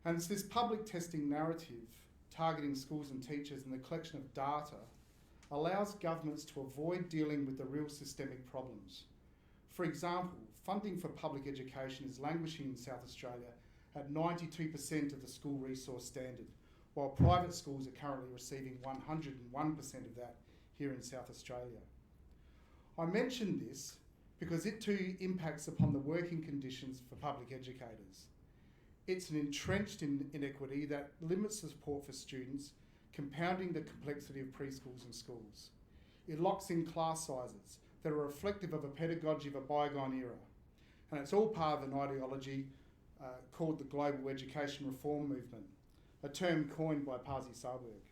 And it's this public testing narrative targeting schools and teachers and the collection of data allows governments to avoid dealing with the real systemic problems. For example, funding for public education is languishing in South Australia at 92% of the school resource standard, while private schools are currently receiving 101% of that here in South Australia. I mention this because it too impacts upon the working conditions for public educators. It's an entrenched inequity that limits the support for students, compounding the complexity of preschools and schools. It locks in class sizes that are reflective of a pedagogy of a bygone era. And it's all part of an ideology called the Global Education Reform Movement, a term coined by Pasi Sahlberg.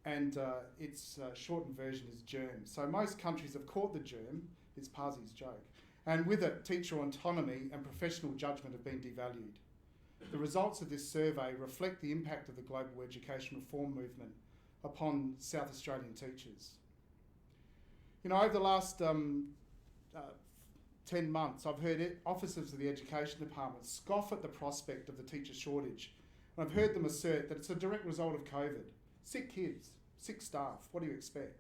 And its shortened version is GERM. So most countries have caught the germ, it's Pasi's joke, and with it, teacher autonomy and professional judgment have been devalued. The results of this survey reflect the impact of the Global Education Reform Movement upon South Australian teachers. You know, over the last 10 months, I've heard officers of the Education Department scoff at the prospect of the teacher shortage. And I've heard them assert that it's a direct result of COVID. Sick kids, sick staff, what do you expect?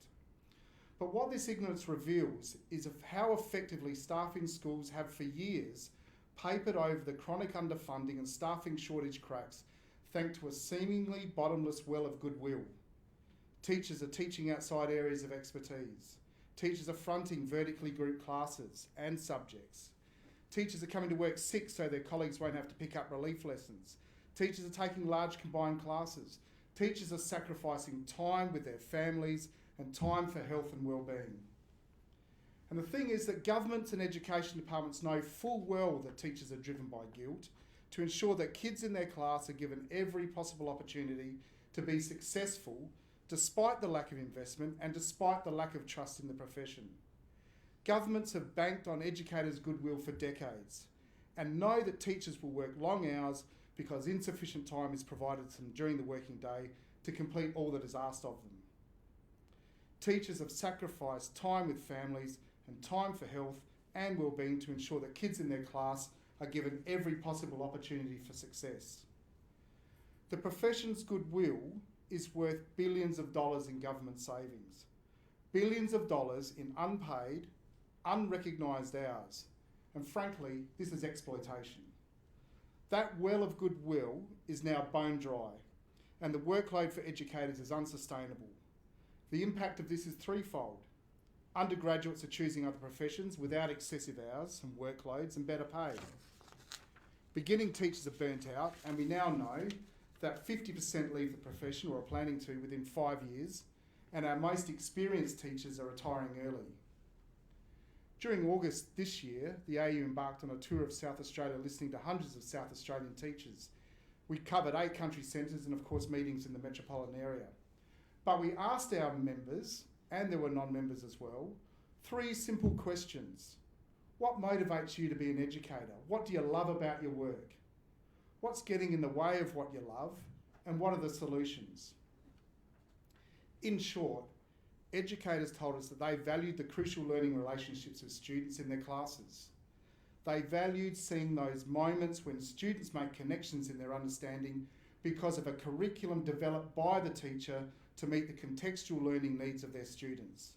But what this ignorance reveals is of how effectively staff in schools have for years papered over the chronic underfunding and staffing shortage cracks thanks to a seemingly bottomless well of goodwill. Teachers are teaching outside areas of expertise. Teachers are fronting vertically grouped classes and subjects. Teachers are coming to work sick so their colleagues won't have to pick up relief lessons. Teachers are taking large combined classes. Teachers are sacrificing time with their families and time for health and well-being. And the thing is that governments and education departments know full well that teachers are driven by guilt to ensure that kids in their class are given every possible opportunity to be successful despite the lack of investment and despite the lack of trust in the profession. Governments have banked on educators' goodwill for decades and know that teachers will work long hours because insufficient time is provided to them during the working day to complete all that is asked of them. Teachers have sacrificed time with families and time for health and well-being to ensure that kids in their class are given every possible opportunity for success. The profession's goodwill is worth billions of dollars in government savings, billions of dollars in unpaid, unrecognised hours, and frankly, this is exploitation. That well of goodwill is now bone dry, and the workload for educators is unsustainable. The impact of this is threefold. Undergraduates are choosing other professions without excessive hours and workloads and better pay. Beginning teachers are burnt out, and we now know that 50% leave the profession or are planning to within 5 years, and our most experienced teachers are retiring early. During August this year, the AEU embarked on a tour of South Australia listening to hundreds of South Australian teachers. We covered 8 country centres and of course meetings in the metropolitan area. But we asked our members, and there were non-members as well, 3 simple questions. What motivates you to be an educator? What do you love about your work? What's getting in the way of what you love? And what are the solutions? In short, educators told us that they valued the crucial learning relationships with students in their classes. They valued seeing those moments when students make connections in their understanding because of a curriculum developed by the teacher to meet the contextual learning needs of their students.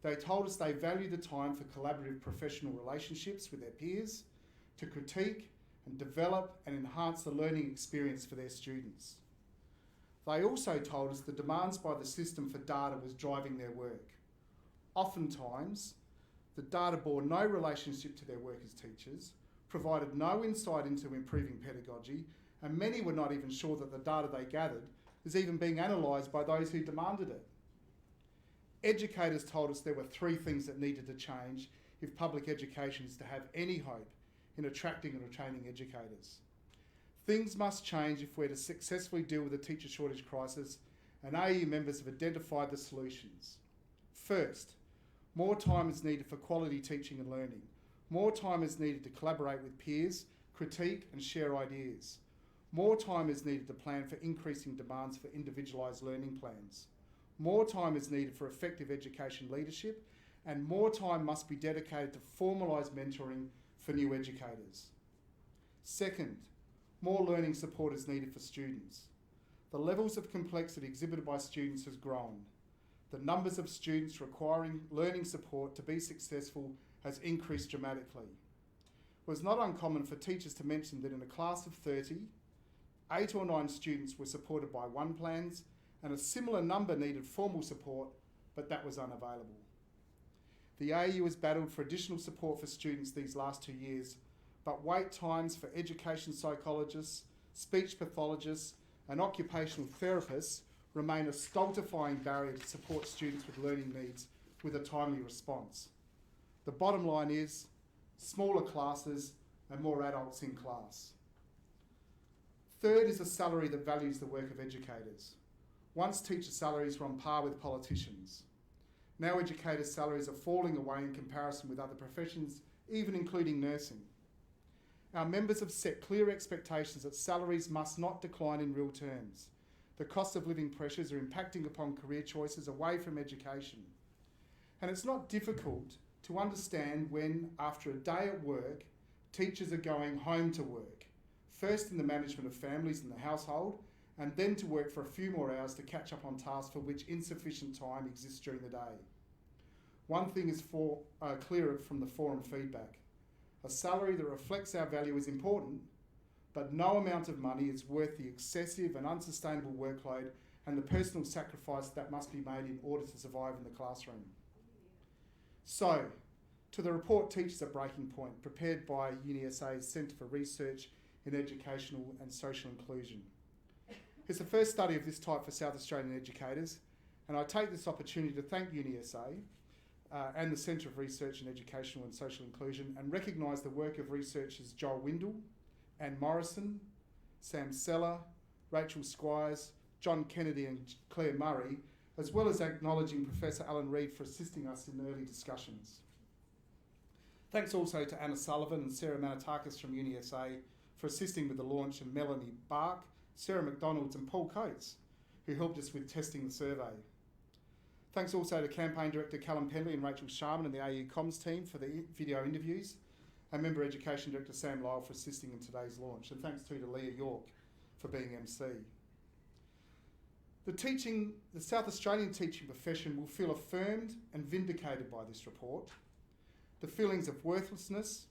They told us they value the time for collaborative professional relationships with their peers, to critique and develop and enhance the learning experience for their students. They also told us the demands by the system for data was driving their work. Oftentimes, the data bore no relationship to their work as teachers, provided no insight into improving pedagogy, and many were not even sure that the data they gathered was even being analysed by those who demanded it. Educators told us there were 3 things that needed to change if public education is to have any hope in attracting and retaining educators. Things must change if we're to successfully deal with the teacher shortage crisis, and AEU members have identified the solutions. First, more time is needed for quality teaching and learning. More time is needed to collaborate with peers, critique and share ideas. More time is needed to plan for increasing demands for individualised learning plans. More time is needed for effective education leadership, and more time must be dedicated to formalised mentoring for new educators. Second, more learning support is needed for students. The levels of complexity exhibited by students has grown. The numbers of students requiring learning support to be successful has increased dramatically. It was not uncommon for teachers to mention that in a class of 30, 8 or 9 students were supported by one plans, and a similar number needed formal support, but that was unavailable. The AEU has battled for additional support for students these last 2 years, but wait times for education psychologists, speech pathologists and occupational therapists remain a stultifying barrier to support students with learning needs with a timely response. The bottom line is smaller classes, and more adults in class. Third is a salary that values the work of educators. Once teacher salaries were on par with politicians. Now educators' salaries are falling away in comparison with other professions, even including nursing. Our members have set clear expectations that salaries must not decline in real terms. The cost of living pressures are impacting upon career choices away from education. And it's not difficult to understand when, after a day at work, teachers are going home to work, first in the management of families in the household, and then to work for a few more hours to catch up on tasks for which insufficient time exists during the day. One thing is clearer from the forum feedback. A salary that reflects our value is important, but no amount of money is worth the excessive and unsustainable workload and the personal sacrifice that must be made in order to survive in the classroom. So, to the report Teachers at Breaking Point, prepared by UniSA's Centre for Research in Educational and Social Inclusion. It's the first study of this type for South Australian educators, and I take this opportunity to thank UniSA and the Centre for Research in Educational and Social Inclusion and recognise the work of researchers Joel Windle, Anne Morrison, Sam Seller, Rachel Squires, John Kennedy and Claire Murray, as well as acknowledging Professor Alan Reid for assisting us in early discussions. Thanks also to Anna Sullivan and Sarah Manitakis from UniSA for assisting with the launch, and Melanie Bark, Sarah McDonalds and Paul Coates, who helped us with testing the survey. Thanks also to Campaign Director Callum Penley and Rachel Sharman and the AEU Comms team for the video interviews, and Member Education Director Sam Lyle for assisting in today's launch. And thanks too to Leah York for being MC. The South Australian teaching profession will feel affirmed and vindicated by this report. The feelings of worthlessness,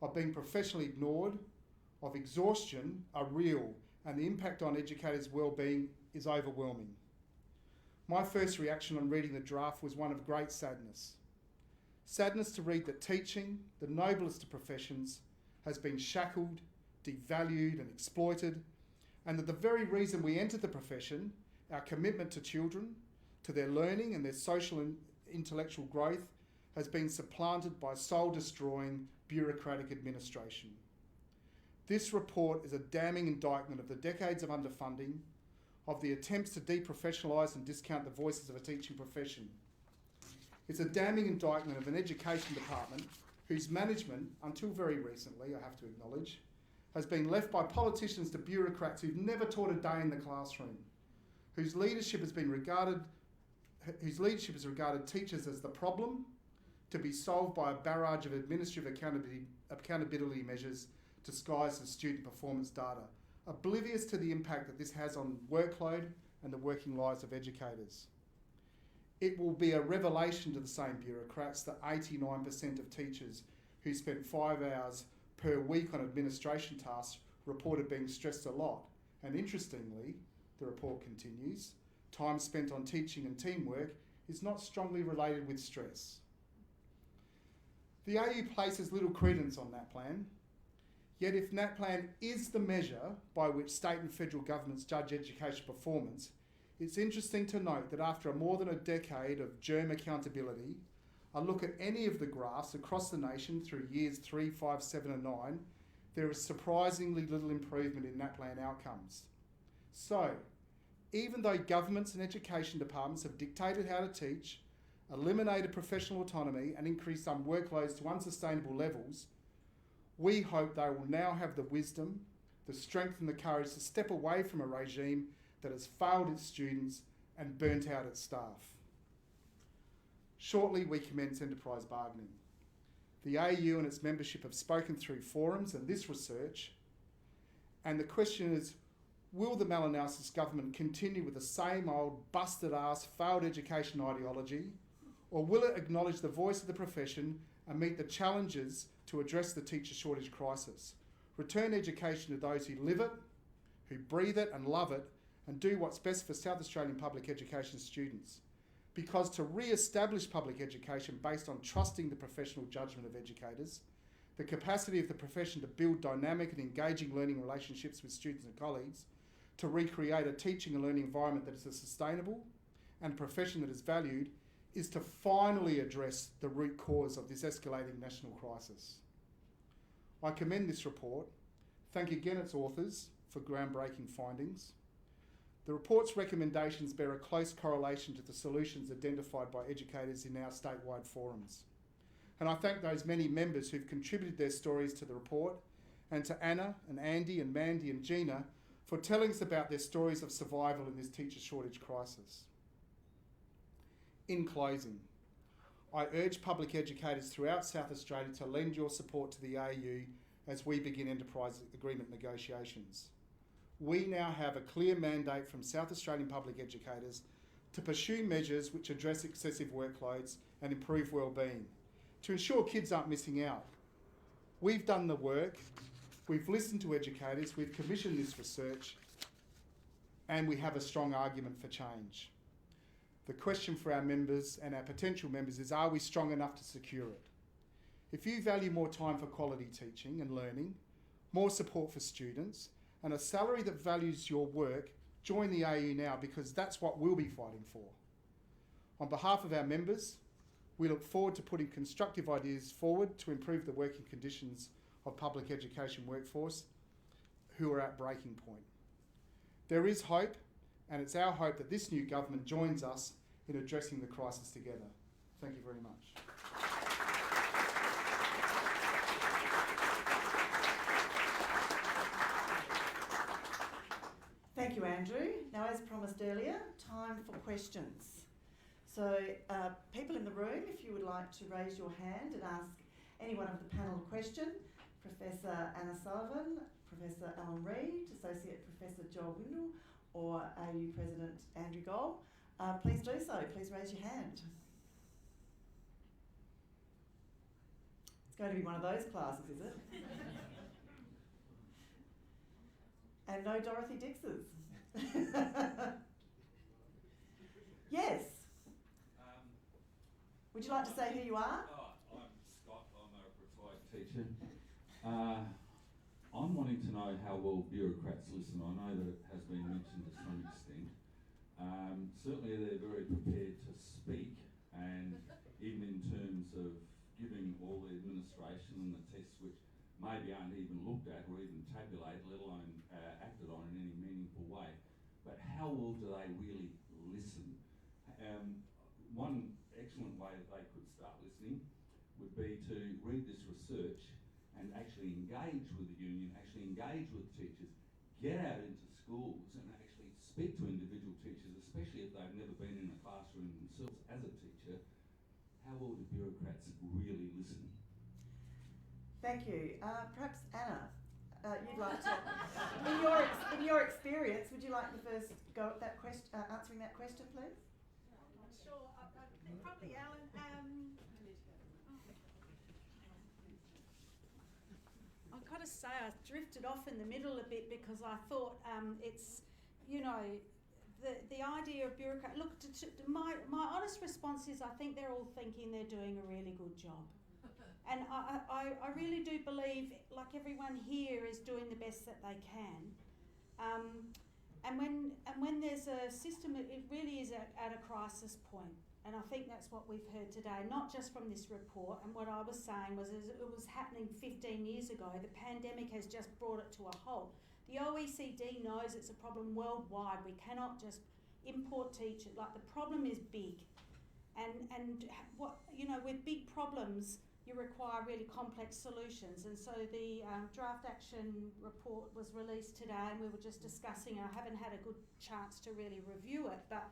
of being professionally ignored, of exhaustion are real, and the impact on educators' well-being is overwhelming. My first reaction on reading the draft was one of great sadness. Sadness to read that teaching, the noblest of professions, has been shackled, devalued and exploited, and that the very reason we entered the profession, our commitment to children, to their learning and their social and intellectual growth, has been supplanted by soul-destroying bureaucratic administration. This report is a damning indictment of the decades of underfunding, of the attempts to deprofessionalise and discount the voices of a teaching profession. It's a damning indictment of an education department whose management, until very recently, I have to acknowledge, has been left by politicians to bureaucrats who've never taught a day in the classroom, whose leadership has regarded teachers as the problem, to be solved by a barrage of administrative accountability measures disguised as student performance data, oblivious to the impact that this has on workload and the working lives of educators. It will be a revelation to the same bureaucrats that 89% of teachers who spent 5 hours per week on administration tasks reported being stressed a lot. And interestingly, the report continues, time spent on teaching and teamwork is not strongly related with stress. The AEU places little credence on that plan. Yet if NAPLAN is the measure by which state and federal governments judge education performance, it's interesting to note that after more than a decade of germ accountability, a look at any of the graphs across the nation through years 3, 5, 7 and 9, there is surprisingly little improvement in NAPLAN outcomes. So, even though governments and education departments have dictated how to teach, eliminated professional autonomy and increased some workloads to unsustainable levels, we hope they will now have the wisdom, the strength and the courage to step away from a regime that has failed its students and burnt out its staff. Shortly, we commence enterprise bargaining. The AEU and its membership have spoken through forums and this research, and the question is, will the Malinauskas government continue with the same old busted-ass failed education ideology, or will it acknowledge the voice of the profession and meet the challenges to address the teacher shortage crisis? Return education to those who live it, who breathe it and love it, and do what's best for South Australian public education students. Because to re-establish public education based on trusting the professional judgment of educators, the capacity of the profession to build dynamic and engaging learning relationships with students and colleagues, to recreate a teaching and learning environment that is sustainable and a profession that is valued, is to finally address the root cause of this escalating national crisis. I commend this report, thank again its authors for groundbreaking findings. The report's recommendations bear a close correlation to the solutions identified by educators in our statewide forums. And I thank those many members who've contributed their stories to the report, and to Anna and Andy and Mandy and Gina for telling us about their stories of survival in this teacher shortage crisis. In closing, I urge public educators throughout South Australia to lend your support to the AEU as we begin enterprise agreement negotiations. We now have a clear mandate from South Australian public educators to pursue measures which address excessive workloads and improve wellbeing, to ensure kids aren't missing out. We've done the work, we've listened to educators, we've commissioned this research, and we have a strong argument for change. The question for our members and our potential members is, are we strong enough to secure it? If you value more time for quality teaching and learning, more support for students, and a salary that values your work, join the AEU now, because that's what we'll be fighting for. On behalf of our members, we look forward to putting constructive ideas forward to improve the working conditions of public education workforce who are at breaking point. There is hope, and it's our hope that this new government joins us in addressing the crisis together. Thank you very much.
Thank you, Andrew. Now, as promised earlier, time for questions. So, people in the room, if you would like to raise your hand and ask any one of the panel a question, Professor Anna Sullivan, Professor Alan Reid, Associate Professor Joel Windle, or AEU President Andrew Gold, please do so. Please raise your hand. It's going to be one of those classes, is it? And no Dorothy Dixes. Yes. Would you like to say who you are?
I'm Scott. I'm a retired teacher. I'm wanting to know how well bureaucrats listen. I know that it has been mentioned to some extent. Certainly they're very prepared to speak, and even in terms of giving all the administration and the tests which maybe aren't even looked at or even tabulated, let alone acted on in any meaningful way. But how well do they really listen? One excellent way that they could start listening would be to read this research and actually engage with the union, actually engage with teachers, get out into schools and actually speak to individual teachers, especially if they've never been in a classroom themselves as a teacher. How well do bureaucrats really listen?
Thank you. Perhaps Anna, you'd like to, in your experience, would you like to first go at that answering that question, please?
Sure, probably Alan. I've got to say I drifted off in the middle a bit because I thought it's, you know, the idea of bureaucrat. Look, my honest response is I think they're all thinking they're doing a really good job. And I really do believe, like everyone here, is doing the best that they can. And when there's a system, it really is at a crisis point. And I think that's what we've heard today, not just from this report. And what I was saying was it was happening 15 years ago. The pandemic has just brought it to a halt. The OECD knows it's a problem worldwide. We cannot just import teachers. Like, the problem is big. And what, you know, with big problems, you require really complex solutions. And so the draft action report was released today, and we were just discussing, I haven't had a good chance to really review it, but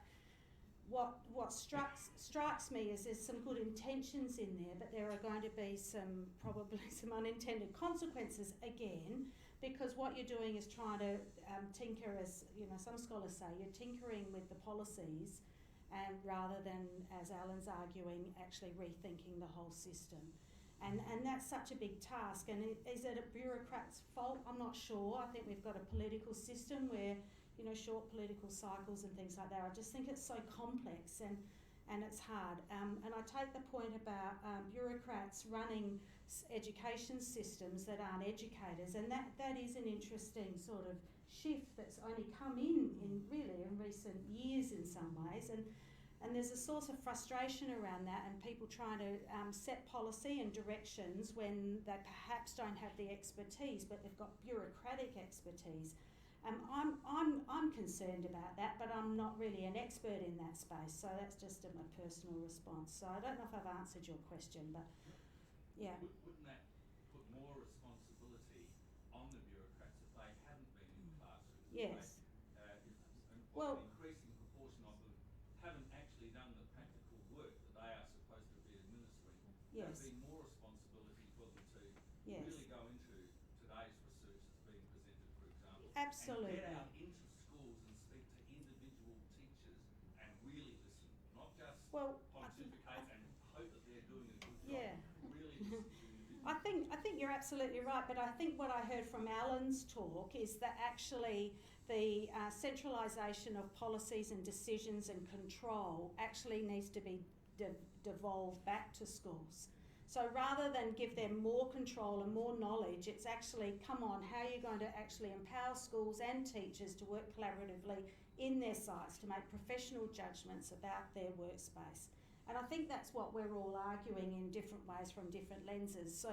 what strikes me is there's some good intentions in there, but there are going to be probably some unintended consequences again, because what you're doing is trying to tinker, as you know, some scholars say, you're tinkering with the policies, and rather than, as Alan's arguing, actually rethinking the whole system. And that's such a big task. And is it a bureaucrat's fault? I'm not sure. I think we've got a political system where, you know, short political cycles and things like that. I just think it's so complex and it's hard. And I take the point about bureaucrats running education systems that aren't educators, and that is an interesting sort of shift that's only come in recent years in some ways. And there's a source of frustration around that, and people trying to set policy and directions when they perhaps don't have the expertise, but they've got bureaucratic expertise. I'm concerned about that, but I'm not really an expert in that space, so that's just a personal response. So I don't know if I've answered your question, but yeah.
Wouldn't that put more responsibility on the bureaucrats if they haven't been in the classrooms?
Yes.
Well, an increasing proportion of them haven't actually done the practical work that they are supposed to be administering.
Yes.
There'd be more responsibility for them to
Yes.
really go into today's research that's being presented, for example.
Absolutely.
And get out into schools and speak to individual teachers and really listen, not just pontificate and hope that they're doing a good job.
Yeah.
Really listen to individuals.
I think you're absolutely right, but I think what I heard from Alan's talk is that actually the centralisation of policies and decisions and control actually needs to be devolved back to schools. So rather than give them more control and more knowledge, it's actually, come on, how are you going to actually empower schools and teachers to work collaboratively in their sites to make professional judgments about their workspace? And I think that's what we're all arguing in different ways from different lenses. So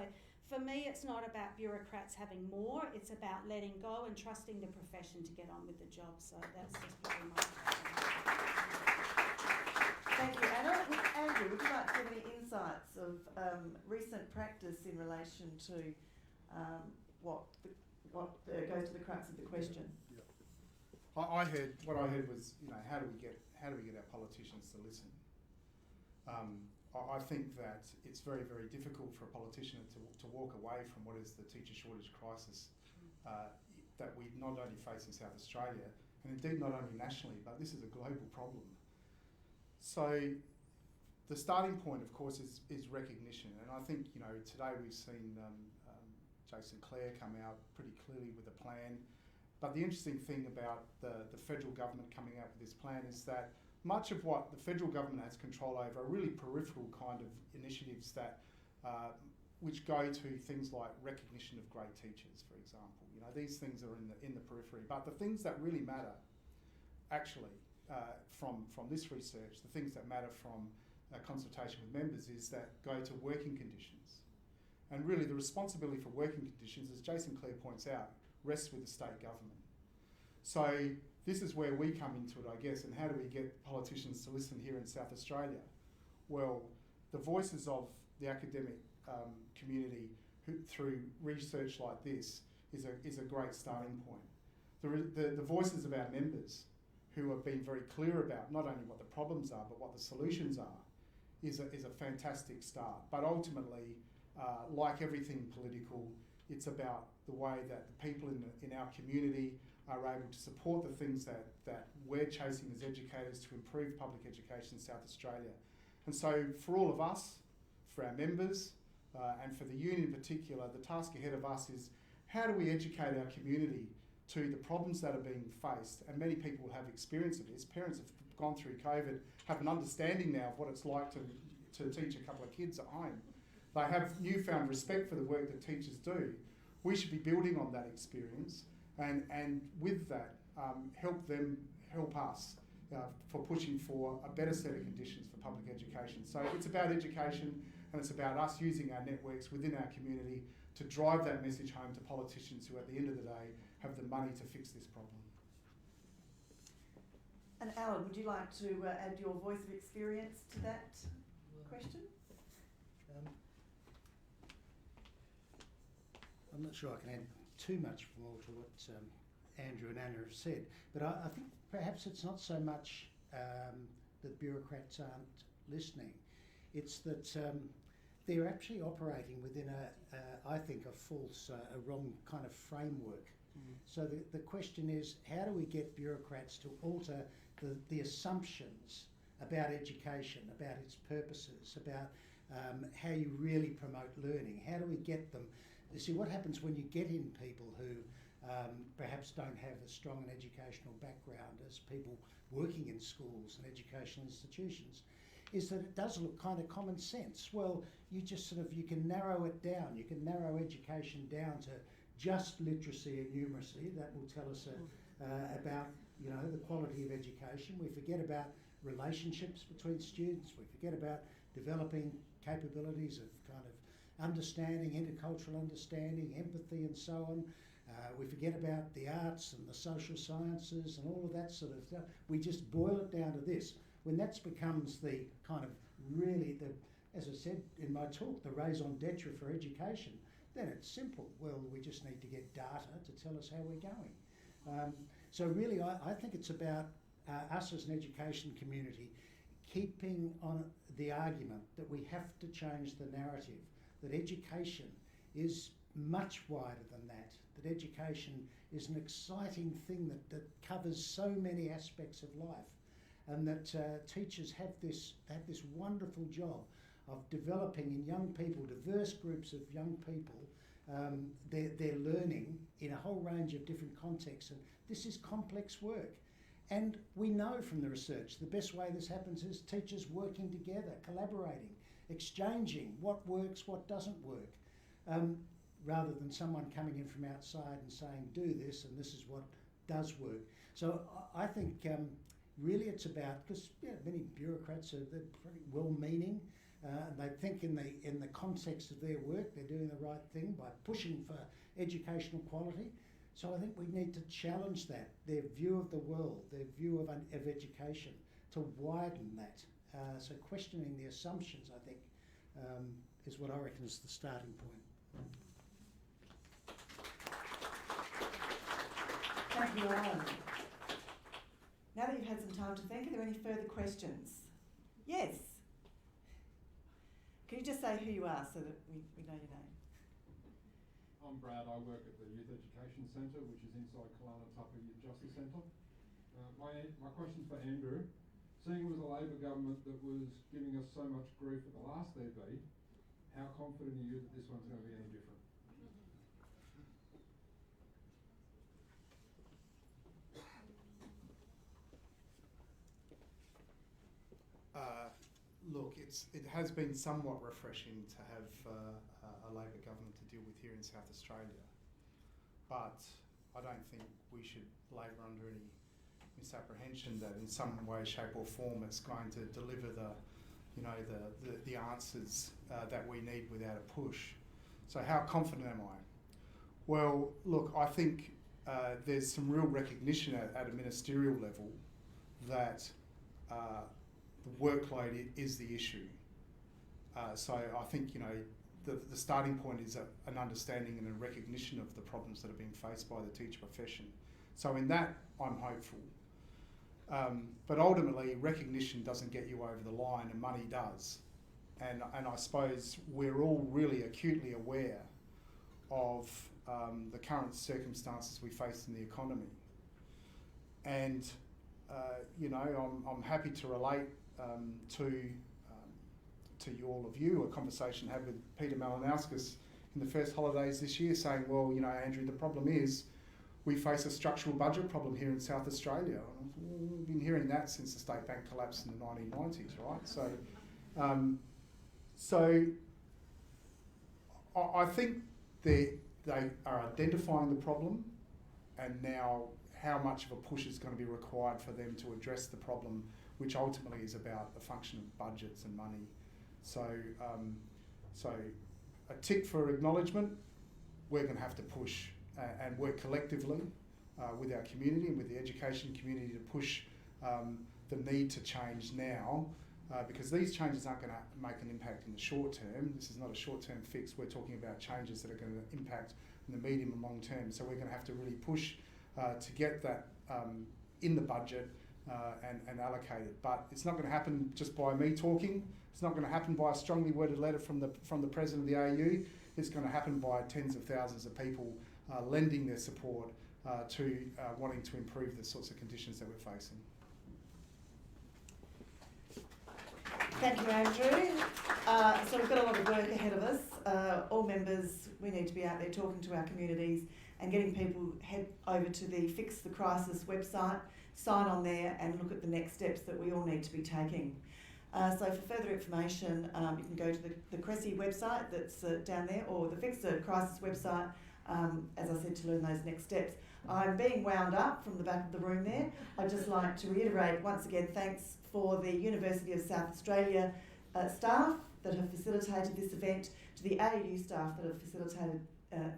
for me, it's not about bureaucrats having more, it's about letting go and trusting the profession to get on with the job. So that's just really my
Thank you, Anna. Andrew, would you like to give any insights of recent practice in relation to what goes to the crux of the question?
Yeah. What I heard was, how do we get our politicians to listen? I think that it's very, very difficult for a politician to walk away from what is the teacher shortage crisis that we not only face in South Australia, and indeed not only nationally, but this is a global problem. So the starting point, of course, is recognition. And I think, today we've seen Jason Clare come out pretty clearly with a plan. But the interesting thing about the federal government coming out with this plan is that much of what the federal government has control over are really peripheral kind of initiatives that which go to things like recognition of great teachers, for example. These things are in the periphery. But the things that really matter, actually, from this research, the things that matter from consultation with members is that go to working conditions. And really the responsibility for working conditions, as Jason Clare points out, rests with the state government. So this is where we come into it, I guess, and how do we get politicians to listen here in South Australia? Well, the voices of the academic community through research like this is a great starting point. The voices of our members who have been very clear about not only what the problems are, but what the solutions are, is a fantastic start. But ultimately, like everything political, it's about the way that the people in our community are able to support the things that we're chasing as educators to improve public education in South Australia. And so for all of us, for our members, and for the union in particular, the task ahead of us is how do we educate our community to the problems that are being faced, and many people will have experience of this. Parents have gone through COVID, have an understanding now of what it's like to teach a couple of kids at home. They have newfound respect for the work that teachers do. We should be building on that experience and with that help us for pushing for a better set of conditions for public education. So it's about education, and it's about us using our networks within our community to drive that message home to politicians who at the end of the day have the money to fix this problem.
And Alan, would you like to add your voice of experience to that question?
I'm not sure I can add too much more to what Andrew and Anna have said, but I think perhaps it's not so much that bureaucrats aren't listening, it's that they're actually operating within I think a false, a wrong kind of framework. So the question is, how do we get bureaucrats to alter the assumptions about education, about its purposes, about how you really promote learning? How do we get them? You see, what happens when you get in people who perhaps don't have as strong an educational background as people working in schools and educational institutions, is that it does look kind of common sense. Well, you just you can narrow it down. You can narrow education down to just literacy and numeracy. That will tell us about the quality of education. We forget about relationships between students. We forget about developing capabilities of kind of understanding, intercultural understanding, empathy and so on. We forget about the arts and the social sciences and all of that sort of stuff. We just boil it down to this. When that becomes the kind of really, as I said in my talk, the raison d'etre for education, then it's simple. Well, we just need to get data to tell us how we're going. So really, I think it's about us as an education community keeping on the argument that we have to change the narrative, that education is much wider than that, that education is an exciting thing that covers so many aspects of life, and that teachers have this wonderful job of developing in young people, diverse groups of young people, their learning in a whole range of different contexts. And this is complex work. And we know from the research the best way this happens is teachers working together, collaborating, exchanging what works, what doesn't work, rather than someone coming in from outside and saying, do this and this is what does work. So I think really it's about, because many bureaucrats they're pretty well-meaning, they think in the context of their work they're doing the right thing by pushing for educational quality. So I think we need to challenge that, their view of the world, their view of education, to widen that. So questioning the assumptions, I think, is what I reckon is the starting point.
Thank you, Alan. Now that you've had some time to think, are there any further questions? Yes. Can you just say who you are so that we know your name?
I'm Brad. I work at the Youth Education Centre, which is inside Kalana-Tapa Youth Justice Centre. My question's for Andrew. Seeing it was a Labor government that was giving us so much grief at the last EB, how confident are you that this one's going to be any different?
Look, it has been somewhat refreshing to have a Labor government to deal with here in South Australia, but I don't think we should labour under any misapprehension that in some way, shape or form it's going to deliver the answers that we need without a push. So how confident am I? Well, look, I think there's some real recognition at a ministerial level that the workload is the issue. So I think, the starting point is an understanding and a recognition of the problems that are being faced by the teacher profession. So in that, I'm hopeful. But ultimately, recognition doesn't get you over the line, and money does. And I suppose we're all really acutely aware of the current circumstances we face in the economy. And, I'm happy to relate to all of you, a conversation had with Peter Malinauskas in the first holidays this year, saying, well, Andrew, the problem is we face a structural budget problem here in South Australia. We've been hearing that since the State Bank collapsed in the 1990s, right? So I think they are identifying the problem, and now how much of a push is going to be required for them to address the problem, which ultimately is about a function of budgets and money. So a tick for acknowledgement. We're going to have to push and work collectively with our community and with the education community to push the need to change now, because these changes aren't going to make an impact in the short term. This is not a short-term fix. We're talking about changes that are going to impact in the medium and long term. So we're going to have to really push to get that in the budget and allocate it. But it's not going to happen just by me talking. It's not going to happen by a strongly worded letter from the President of the AEU. It's going to happen by tens of thousands of people lending their support to wanting to improve the sorts of conditions that we're facing.
Thank you, Andrew. So we've got a lot of work ahead of us. All members, we need to be out there talking to our communities and getting people head over to the Fix the Crisis website, sign on there and look at the next steps that we all need to be taking. So for further information, you can go to the Cressy website that's down there, or the Fix the Crisis website as I said, to learn those next steps. I'm being wound up from the back of the room there. I'd just like to reiterate once again thanks for the University of South Australia staff that have facilitated this event, to the AEU staff that have facilitated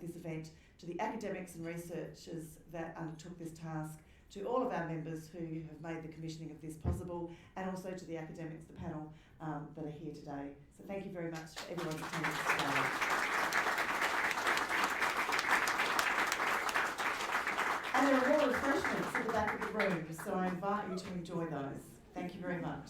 this event, to the academics and researchers that undertook this task, to all of our members who have made the commissioning of this possible, and also to the academics, the panel that are here today. So thank you very much for everyone's attendance today. And there are more refreshments at the back of the room, so I invite you to enjoy those. Thank you very much.